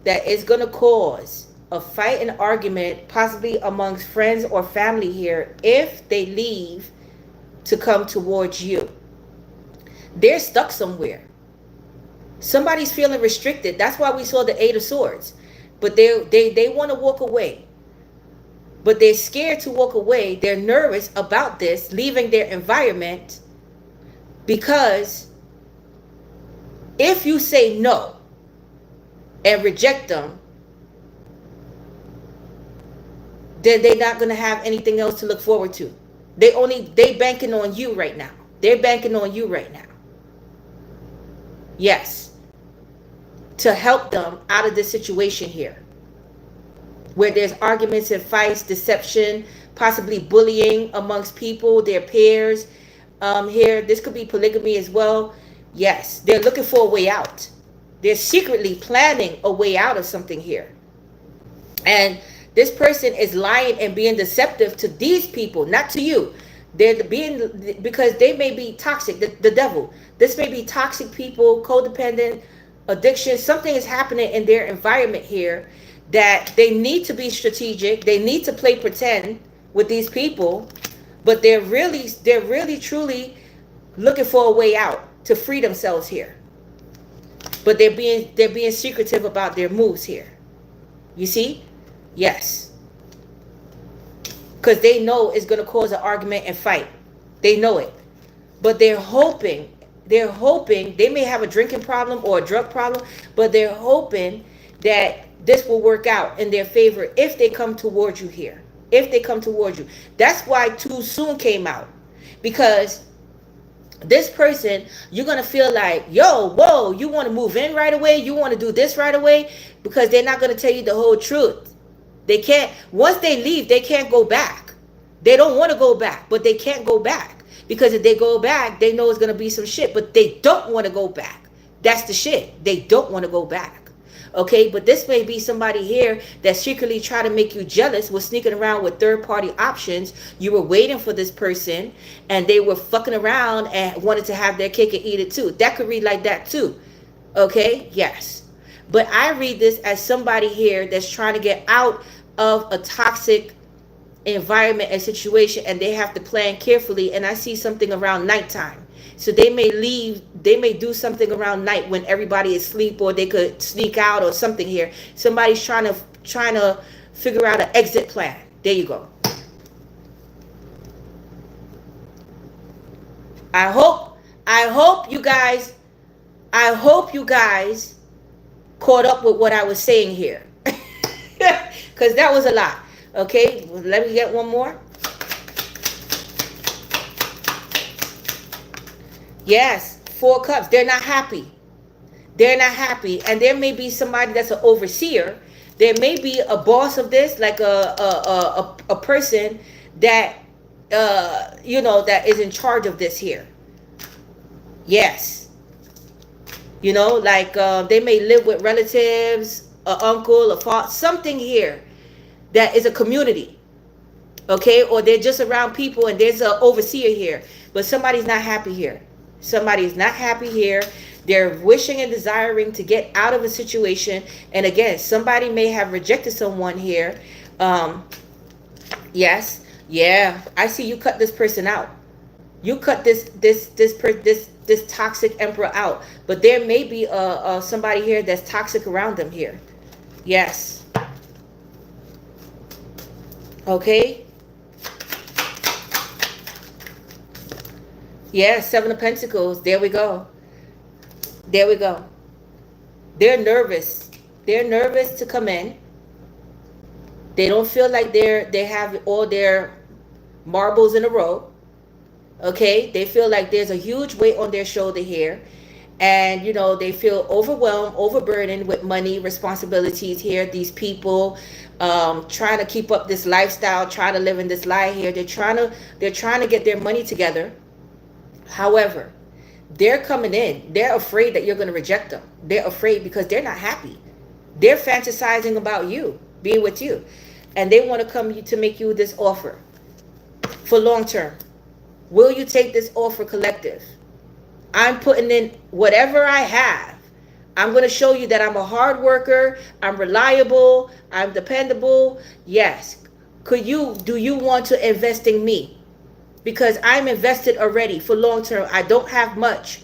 that it's going to cause a fight and argument, possibly amongst friends or family here, if they leave to come towards you. They're stuck somewhere. Somebody's feeling restricted. That's why we saw the Eight of Swords. But they want to walk away. But they're scared to walk away. They're nervous about this, leaving their environment, because if you say no and reject them, then they're not going to have anything else to look forward to. They banking on you right now. They're banking on you right now. Yes. To help them out of this situation here, where there's arguments and fights, deception, possibly bullying amongst people, their peers. Here, this could be polygamy as well. Yes, they're looking for a way out. They're secretly planning a way out of something here. And this person is lying and being deceptive to these people, not to you. They're being, because they may be toxic, the devil. This may be toxic people, codependent, addiction. Something is happening in their environment here that they need to be strategic. They need to play pretend with these people, but they're really truly looking for a way out to free themselves here. But they're being secretive about their moves here. You see? Yes. Because they know it's going to cause an argument and fight. They know it. But they're hoping, they may have a drinking problem or a drug problem, but they're hoping that this will work out in their favor if they come towards you here. If they come towards you. That's why Too Soon came out. Because this person, you're going to feel like, yo, whoa, you want to move in right away? You want to do this right away? Because they're not going to tell you the whole truth. They can't, once they leave, they can't go back. They don't want to go back, but they can't go back. Because if they go back, they know it's going to be some shit, but they don't want to go back. That's the shit. They don't want to go back. Okay, but this may be somebody here that secretly try to make you jealous, was sneaking around with third-party options. You were waiting for this person, and they were fucking around and wanted to have their cake and eat it too. That could read like that too. Okay, yes. But I read this as somebody here that's trying to get out of a toxic environment and situation, and they have to plan carefully. And I see something around nighttime. So they may leave, they may do something around night when everybody is asleep, or they could sneak out or something here. Somebody's trying to figure out an exit plan. There you go. I hope you guys caught up with what I was saying here. Because that was a lot. Okay, let me get one more. Yes, Four Cups. They're not happy. They're not happy. And there may be somebody that's an overseer. There may be a boss of this, like a person that, that is in charge of this here. Yes. Like they may live with relatives, an uncle, a father, something here that is a community. Okay, or they're just around people and there's an overseer here, but somebody's not happy here. Somebody's not happy here. They're wishing and desiring to get out of a situation. And again, somebody may have rejected someone here. Yes, yeah, I see you cut this person out. You cut this toxic emperor out. But there may be somebody here that's toxic around them here. Yes. Okay. Yeah, Seven of Pentacles. There we go. There we go. They're nervous. They're nervous to come in. They don't feel like they have all their marbles in a row. Okay? They feel like there's a huge weight on their shoulder here. And, you know, they feel overwhelmed, overburdened with money, responsibilities here. These people trying to keep up this lifestyle, trying to live in this lie here. They're trying to get their money together. However, they're coming in. They're afraid that you're going to reject them. They're afraid because they're not happy. They're fantasizing about you, being with you. And they want to come to make you this offer for long term. Will you take this offer, collective? I'm putting in whatever I have. I'm going to show you that I'm a hard worker. I'm reliable. I'm dependable. Yes. Do you want to invest in me? Because I'm invested already for long term. I don't have much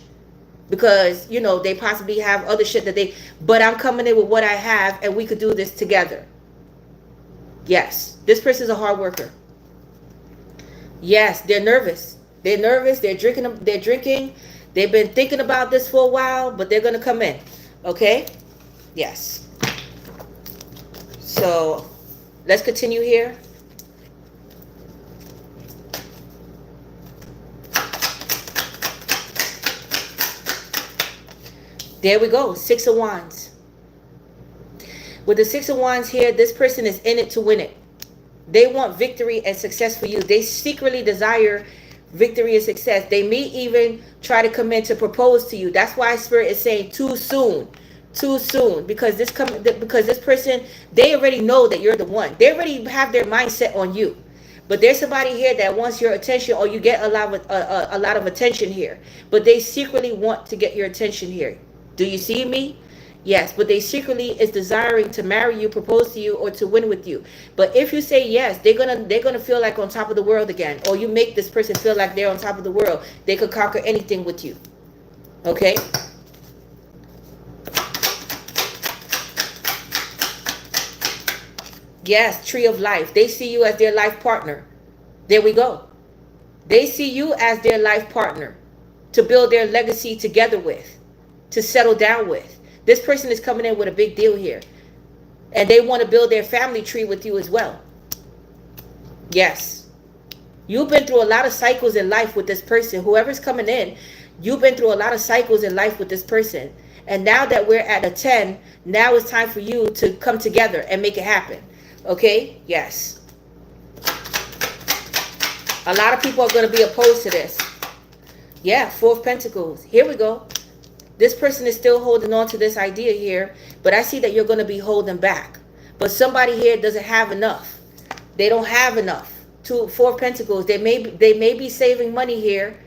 because, you know, they possibly have other shit but I'm coming in with what I have and we could do this together. Yes, this person's a hard worker. Yes, they're nervous. They're nervous. They're drinking. They've been thinking about this for a while, but they're going to come in. Okay? Yes. So let's continue here. There we go. Six of Wands. With the Six of Wands here, this person is in it to win it. They want victory and success for you. They secretly desire victory and success. They may even try to come in to propose to you. That's why Spirit is saying too soon. Too soon. Because this person, they already know that you're the one. They already have their mindset on you. But there's somebody here that wants your attention, or you get a lot of attention here. But they secretly want to get your attention here. Do you see me? Yes, but they secretly is desiring to marry you, propose to you, or to win with you. But if you say yes, they're gonna feel like on top of the world again. Or you make this person feel like they're on top of the world. They could conquer anything with you. Okay? Yes, Tree of Life. They see you as their life partner. There we go. They see you as their life partner to build their legacy together with, to settle down with. This person is coming in with a big deal here. And they want to build their family tree with you as well. Yes. You've been through a lot of cycles in life with this person. Whoever's coming in, you've been through a lot of cycles in life with this person. And now that we're at a 10, now it's time for you to come together and make it happen. Okay? Yes. A lot of people are going to be opposed to this. Yeah, Four of Pentacles. Here we go. This person is still holding on to this idea here, but I see that you're going to be holding back. But somebody here doesn't have enough. They don't have enough. Four of Pentacles. They may be saving money here.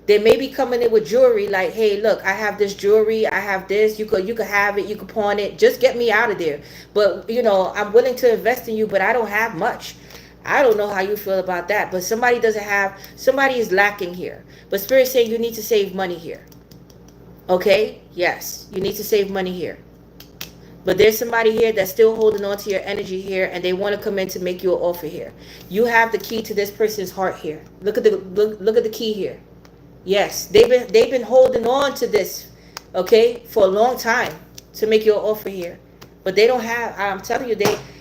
They may be coming in with jewelry like, hey, look, I have this jewelry. I have this. You could have it. You could pawn it. Just get me out of there. But, you know, I'm willing to invest in you, but I don't have much. I don't know how you feel about that. But somebody is lacking here. But Spirit's saying you need to save money here. Okay? Yes. You need to save money here. But there's somebody here that's still holding on to your energy here, and they want to come in to make you an offer here. You have the key to this person's heart here. Look at the key here. Yes. They've been holding on to this, okay, for a long time to make you an offer here. But they don't have, I'm telling you,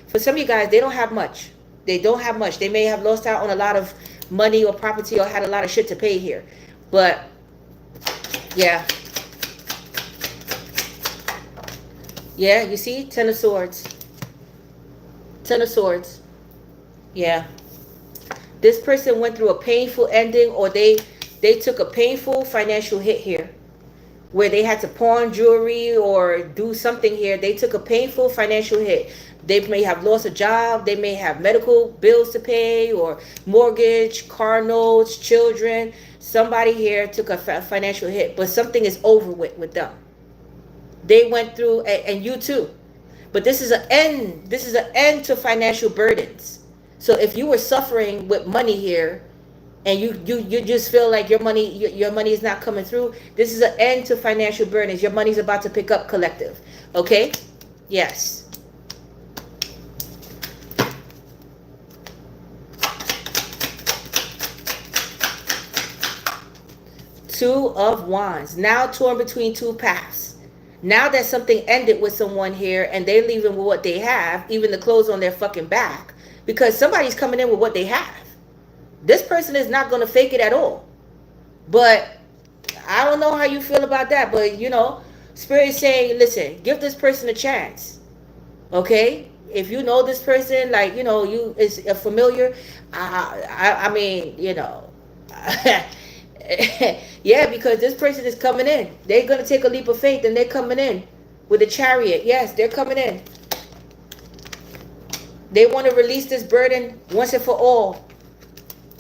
for some of you guys, they don't have much. They don't have much. They may have lost out on a lot of money or property or had a lot of shit to pay here. But yeah. Yeah, you see? Ten of Swords. Ten of Swords. Yeah. This person went through a painful ending, or they took a painful financial hit here, where they had to pawn jewelry or do something here. They took a painful financial hit. They may have lost a job. They may have medical bills to pay, or mortgage, car notes, children. Somebody here took a financial hit, but something is over with them. They went through, and you too. But this is an end. This is an end to financial burdens. So if you were suffering with money here, and you just feel like your money is not coming through, this is an end to financial burdens. Your money's about to pick up, collective. Okay? Yes. Two of Wands. Now torn between two paths. Now that something ended with someone here and they're leaving with what they have, even the clothes on their fucking back, because somebody's coming in with what they have. This person is not going to fake it at all. But I don't know how you feel about that. But, you know, Spirit is saying, listen, give this person a chance. Okay? If you know this person, like, you know, you is a familiar, I mean, you know, yeah, because this person is coming in. They're going to take a leap of faith, and they're coming in with a Chariot. Yes, they're coming in. They want to release this burden once and for all.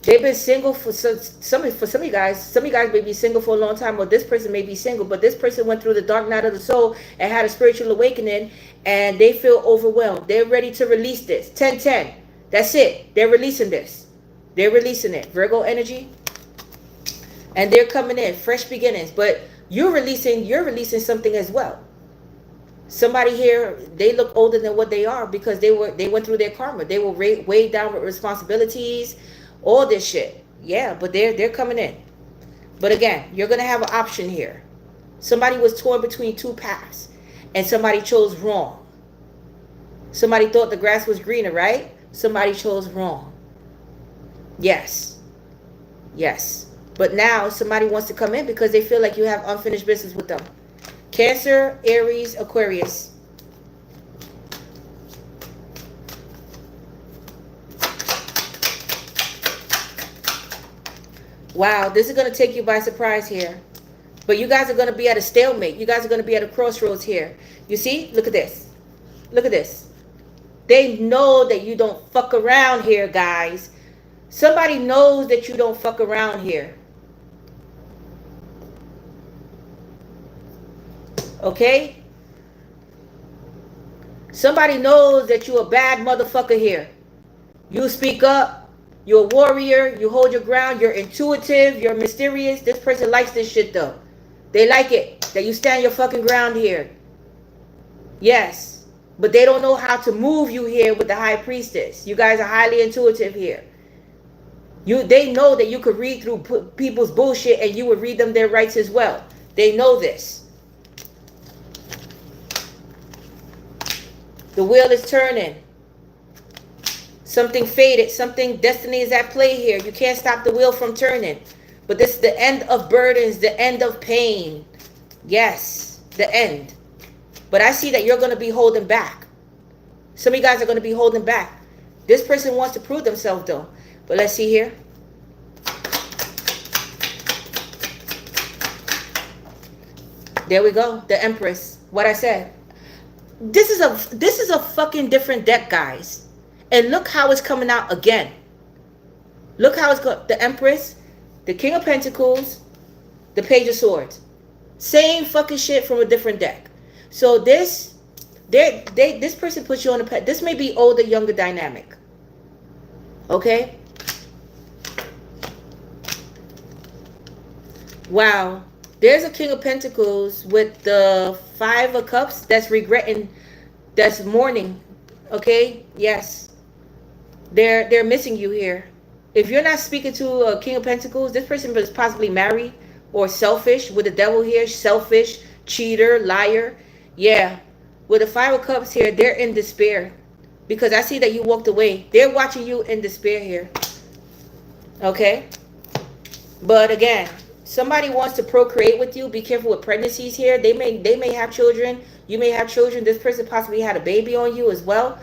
They've been single for some of you guys. Some of you guys may be single for a long time, or this person may be single, but this person went through the dark night of the soul and had a spiritual awakening, and they feel overwhelmed. They're ready to release this. 10-10. That's it. They're releasing this. They're releasing it. Virgo energy. And they're coming in. Fresh beginnings. But you're releasing something as well. Somebody here, they look older than what they are because they went through their karma. They were weighed down with responsibilities, all this shit. Yeah, but they're coming in. But again, you're going to have an option here. Somebody was torn between two paths, and somebody chose wrong. Somebody thought the grass was greener, right? Somebody chose wrong. Yes. Yes. But now somebody wants to come in because they feel like you have unfinished business with them. Cancer, Aries, Aquarius. Wow, this is going to take you by surprise here. But you guys are going to be at a stalemate. You guys are going to be at a crossroads here. You see? Look at this. Look at this. They know that you don't fuck around here, guys. Somebody knows that you don't fuck around here. Okay? Somebody knows that you're a bad motherfucker here. You speak up. You're a warrior. You hold your ground. You're intuitive. You're mysterious. This person likes this shit though. They like it. That you stand your fucking ground here. Yes. But they don't know how to move you here with the High Priestess. You guys are highly intuitive here. They know that you could read through people's bullshit and you would read them their rights as well. They know this. The wheel is turning. Something faded. Something, destiny is at play here. You can't stop the wheel from turning. But this is the end of burdens, the end of pain. Yes, the end. But I see that you're going to be holding back. Some of you guys are going to be holding back. This person wants to prove themselves though. But let's see here. There we go. The Empress. What I said. This is a fucking different deck, guys. And look how it's coming out again. Look how it's got the Empress, the King of Pentacles, the Page of Swords. Same fucking shit from a different deck. So this person puts you on a pet. This may be older, younger dynamic. Okay? Wow. There's a King of Pentacles with the Five of Cups that's regretting, that's mourning. Okay? Yes. They're missing you here. If you're not speaking to a King of Pentacles, this person is possibly married or selfish with the devil here. Selfish, cheater, liar. Yeah. With the Five of Cups here, they're in despair. Because I see that you walked away. They're watching you in despair here. Okay? But again, somebody wants to procreate with you. Be careful with pregnancies here. They may have children. You may have children. This person possibly had a baby on you as well.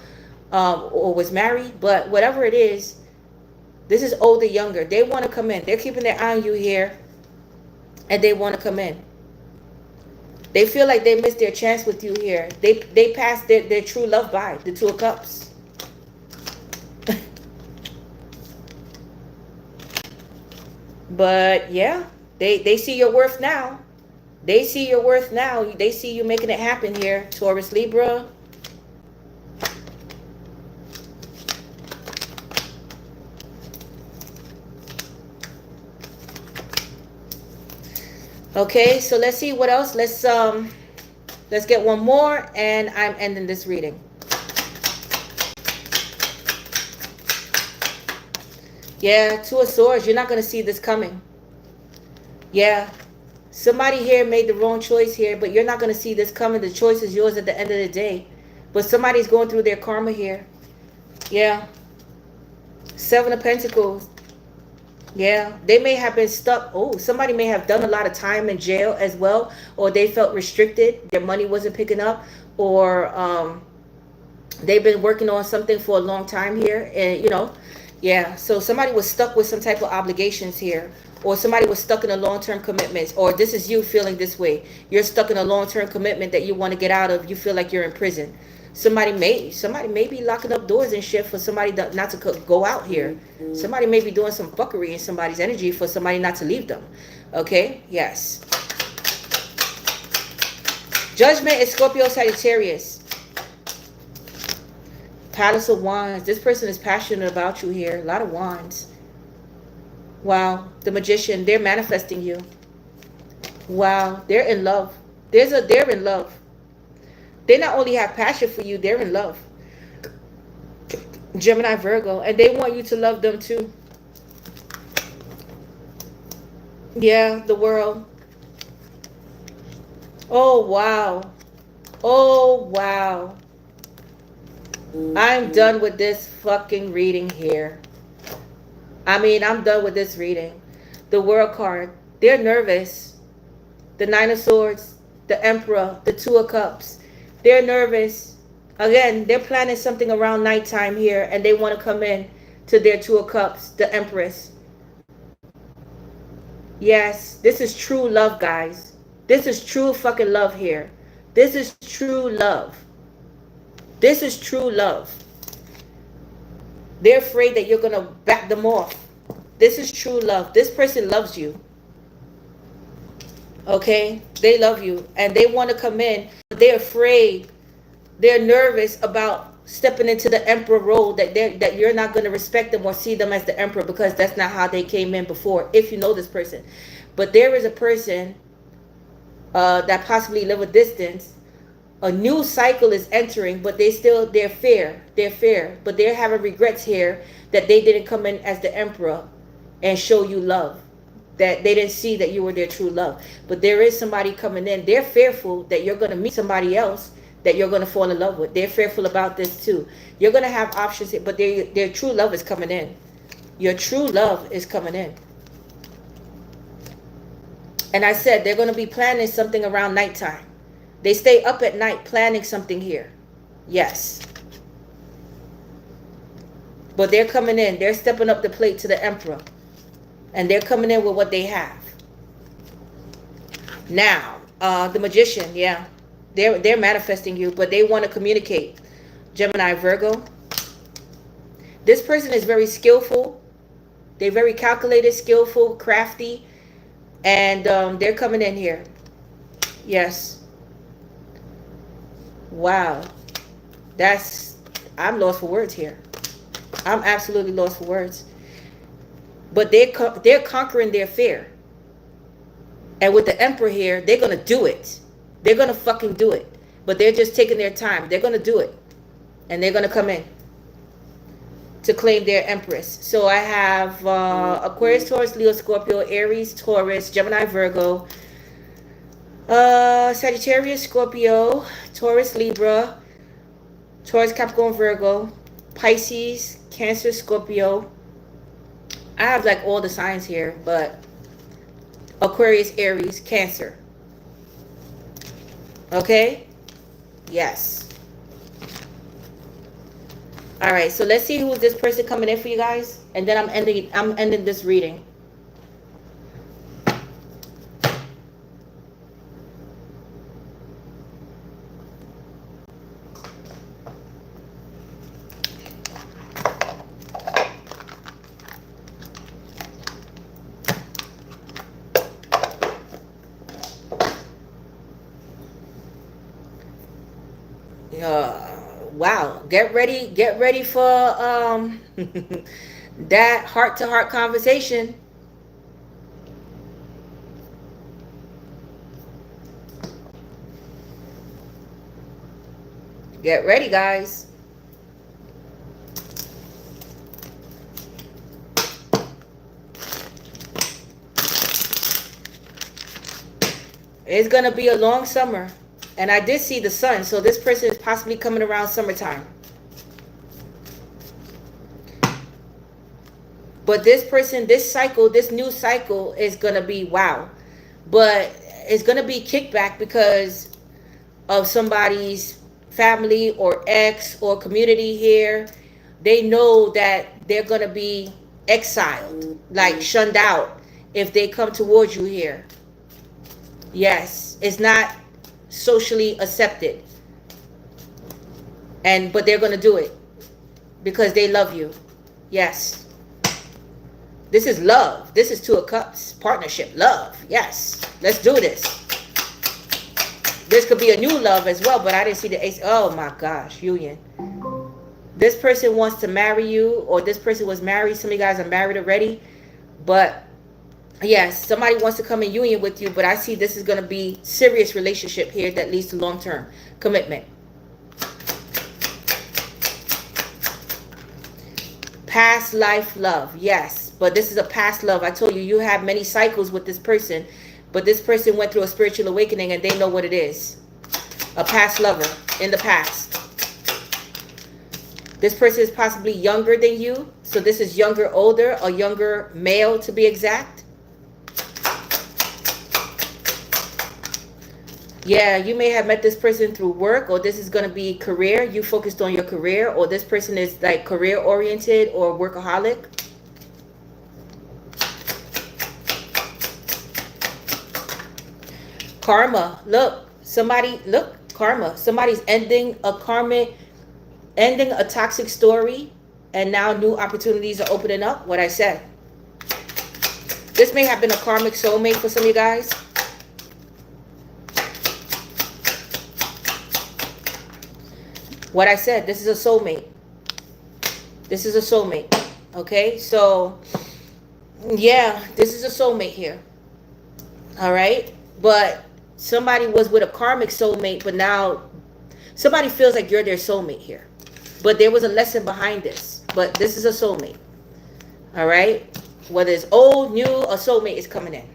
Or was married. But whatever it is, this is older, younger. They want to come in. They're keeping their eye on you here. And they want to come in. They feel like they missed their chance with you here. They passed their true love by, the Two of Cups. But yeah, they see your worth now. They see your worth now. They see you making it happen here, Taurus, Libra. Okay, so let's see what else. Let's get one more, and I'm ending this reading. Yeah, Two of Swords. You're not going to see this coming. Yeah. Somebody here made the wrong choice here, but you're not going to see this coming. The choice is yours at the end of the day. But somebody's going through their karma here. Yeah. Seven of Pentacles. Yeah. They may have been stuck. Oh, somebody may have done a lot of time in jail as well. Or they felt restricted. Their money wasn't picking up. Or they've been working on something for a long time here. And, you know, yeah. So somebody was stuck with some type of obligations here. Or somebody was stuck in a long-term commitment. Or this is you feeling this way. You're stuck in a long-term commitment that you want to get out of. You feel like you're in prison. Somebody may be locking up doors and shit for somebody not to go out here. Somebody may be doing some fuckery in somebody's energy for somebody not to leave them. Okay? Yes. Judgment is Scorpio, Sagittarius. Palace of Wands. This person is passionate about you here. A lot of wands. Wow. The Magician. They're manifesting you. Wow. They're in love. They're in love. They not only have passion for you, they're in love. Gemini, Virgo. And they want you to love them too. Yeah, the World. Oh, wow. Oh, wow. I'm done with this fucking reading here. I'm done with this reading. The World card. They're nervous. The Nine of Swords. The Emperor. The Two of Cups. They're nervous. Again, they're planning something around nighttime here. And they want to come in to their Two of Cups. The Empress. Yes. This is true love, guys. This is true fucking love here. This is true love. This is true love. They're afraid that you're going to back them off. This is true love. This person loves you. Okay? They love you. And they want to come in. They're afraid. They're nervous about stepping into the Emperor role. That you're not going to respect them or see them as the Emperor. Because that's not how they came in before. If you know this person. But there is a person that possibly live a distance. A new cycle is entering, but they're fair. They're fair. But they're having regrets here that they didn't come in as the Emperor and show you love. That they didn't see that you were their true love. But there is somebody coming in. They're fearful that you're going to meet somebody else that you're going to fall in love with. They're fearful about this too. You're going to have options here, but their true love is coming in. Your true love is coming in. And I said they're going to be planning something around nighttime. They stay up at night planning something here. Yes. But they're coming in. They're stepping up the plate to the Emperor. And they're coming in with what they have. Now, the Magician, yeah. They're manifesting you, but they want to communicate. Gemini, Virgo. This person is very skillful. They're very calculated, skillful, crafty. And they're coming in here. Yes. Wow. I'm lost for words here. I'm absolutely lost for words. But they're conquering their fear. And with the Emperor here, they're going to do it. They're going to fucking do it. But they're just taking their time. They're going to do it. And they're going to come in to claim their Empress. So I have Aquarius, Taurus, Leo, Scorpio, Aries, Taurus, Gemini, Virgo, Sagittarius, Scorpio, Taurus, Libra, Taurus, Capricorn, Virgo, Pisces, Cancer, Scorpio. I have like all the signs here, but Aquarius, Aries, Cancer. Okay? Yes. All right, so let's see who is this person coming in for you guys, and then I'm ending this reading. get ready for that heart-to-heart conversation. Get ready, guys. It's gonna be a long summer. And I did see the sun, so this person is possibly coming around summertime. But this person, this cycle, this new cycle is gonna be wow. But it's gonna be kickback because of somebody's family or ex or community here. They know that they're gonna be exiled, like shunned out if they come towards you here. Yes, it's not socially accepted, but they're gonna do it because they love you. Yes, this is love. This is Two of Cups, partnership, love. Yes, let's do this. This could be a new love as well, but I didn't see the ace. Oh my gosh, union. This person wants to marry you, or this person was married. Some of you guys are married already, but yes, somebody wants to come in union with you, but I see this is going to be serious relationship here that leads to long-term commitment. Past life love, yes, but this is a past love. I told you, you have many cycles with this person, but this person went through a spiritual awakening and they know what it is. A past lover in the past. This person is possibly younger than you, so this is younger, older, or younger male to be exact. Yeah, you may have met this person through work, or this is going to be career. You focused on your career, or this person is like career oriented or workaholic. Karma. Look, karma. Somebody's ending a toxic story, and now new opportunities are opening up. What I said. This may have been a karmic soulmate for some of you guys. What I said, this is a soulmate. This is a soulmate. Okay, so yeah, this is a soulmate here. All right, but somebody was with a karmic soulmate, but now somebody feels like you're their soulmate here. But there was a lesson behind this. But this is a soulmate. All right, whether it's old, new, a soulmate is coming in.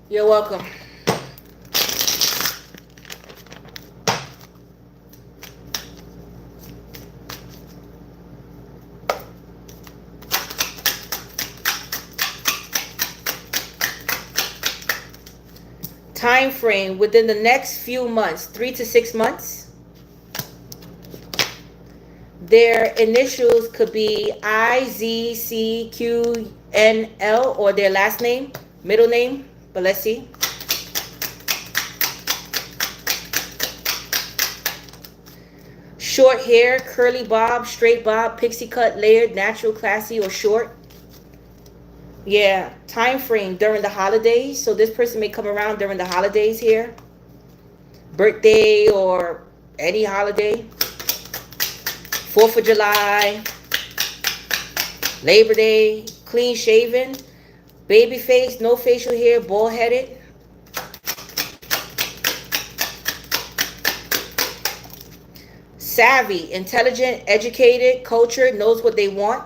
You're welcome. Time frame within the next few months, 3 to 6 months. Their initials could be IZCQNL or their last name, middle name. But let's see. Short hair, curly bob, straight bob, pixie cut, layered, natural, classy, or short. Yeah, time frame during the holidays. So this person may come around during the holidays here. Birthday or any holiday. 4th of July. Labor Day. Clean shaven. Baby face, no facial hair, bald headed. Savvy, intelligent, educated, cultured, knows what they want.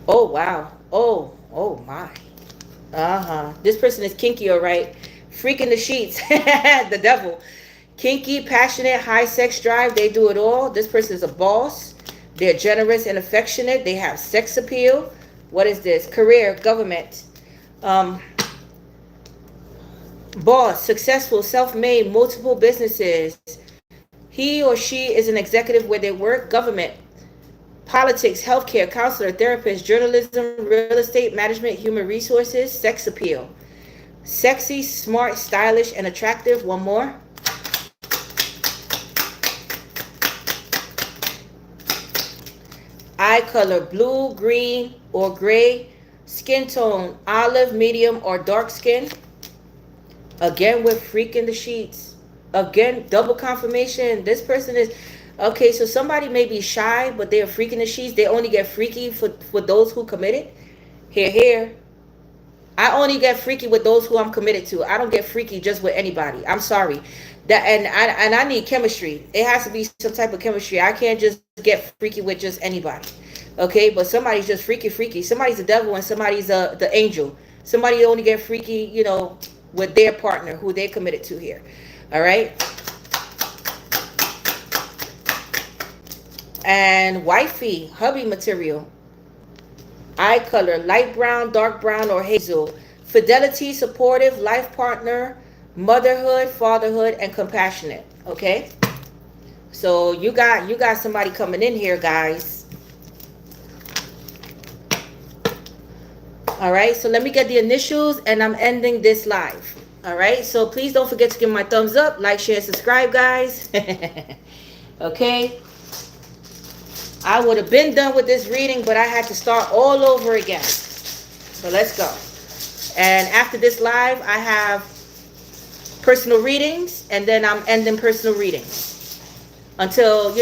Oh, wow. Oh my. This person is kinky, all right. Freaking the sheets. The devil. Kinky, passionate, high sex drive. They do it all. This person is a boss. They're generous and affectionate. They have sex appeal. What is this? Career, government. Boss, successful, self-made, multiple businesses. He or she is an executive where they work. Government. Politics, healthcare, counselor, therapist, journalism, real estate, management, human resources, sex appeal. Sexy, smart, stylish, and attractive. One more. Eye color, blue, green, or gray. Skin tone, olive, medium, or dark skin. Again, we're freaking the sheets. Again, double confirmation. This person is okay. So somebody may be shy, but they're freaking the sheets. They only get freaky for those who committed. Here, here. I only get freaky with those who I'm committed to. I don't get freaky just with anybody. I'm sorry. That and I need chemistry. It has to be some type of chemistry. I can't just get freaky with just anybody. Okay, but somebody's just freaky. Somebody's the devil and somebody's the angel. Somebody only get freaky, with their partner who they're committed to here. All right. And wifey, hubby material. Eye color, light brown, dark brown, or hazel. Fidelity, supportive, life partner, motherhood, fatherhood, and compassionate. Okay? So you got somebody coming in here, guys. All right, so let me get the initials and I'm ending this live. All right, so please don't forget to give my thumbs up, like, share, subscribe, guys. Okay. I would have been done with this reading, but I had to start all over again. So let's go. And after this live, I have personal readings, and then I'm ending personal readings until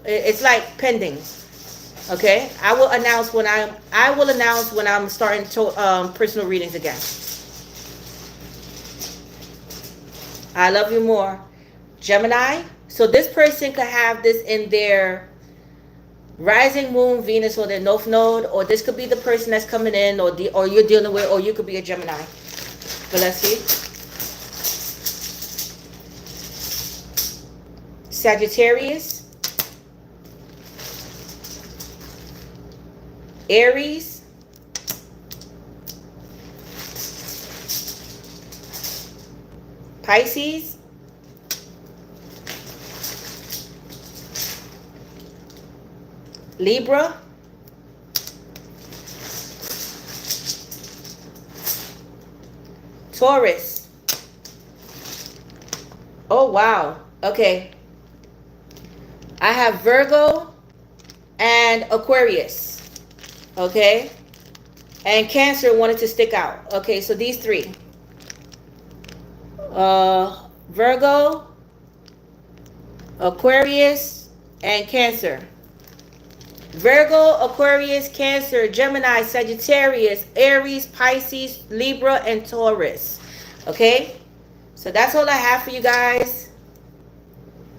it's like pending. Okay, I will announce when I'm starting to personal readings again. I love you more, Gemini. So this person could have this in their rising moon, Venus, or their north node, or this could be the person that's coming in, or you're dealing with, or you could be a Gemini. But let's see. Sagittarius, Aries, Pisces, Libra, Taurus. Oh, wow. Okay. I have Virgo and Aquarius. Okay. And Cancer wanted to stick out. Okay, so these three. Virgo, Aquarius, and Cancer. Virgo, Aquarius, Cancer, Gemini, Sagittarius, Aries, Pisces, Libra, and Taurus. Okay? So that's all I have for you guys.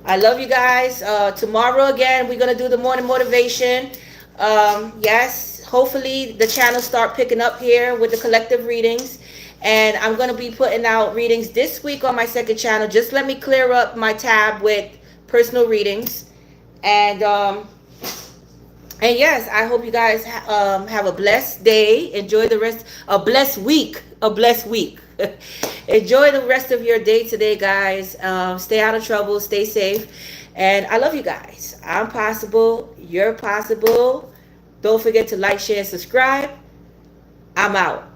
I love you guys. Tomorrow again, we're going to do the morning motivation. Yes, hopefully the channel start picking up here with the collective readings. And I'm going to be putting out readings this week on my second channel. Just let me clear up my tab with personal readings. And yes, I hope you guys have a blessed day. Enjoy the rest, a blessed week. Enjoy the rest of your day today, guys. Stay out of trouble. Stay safe. And I love you guys. I'm possible. You're possible. Don't forget to like, share, and subscribe. I'm out.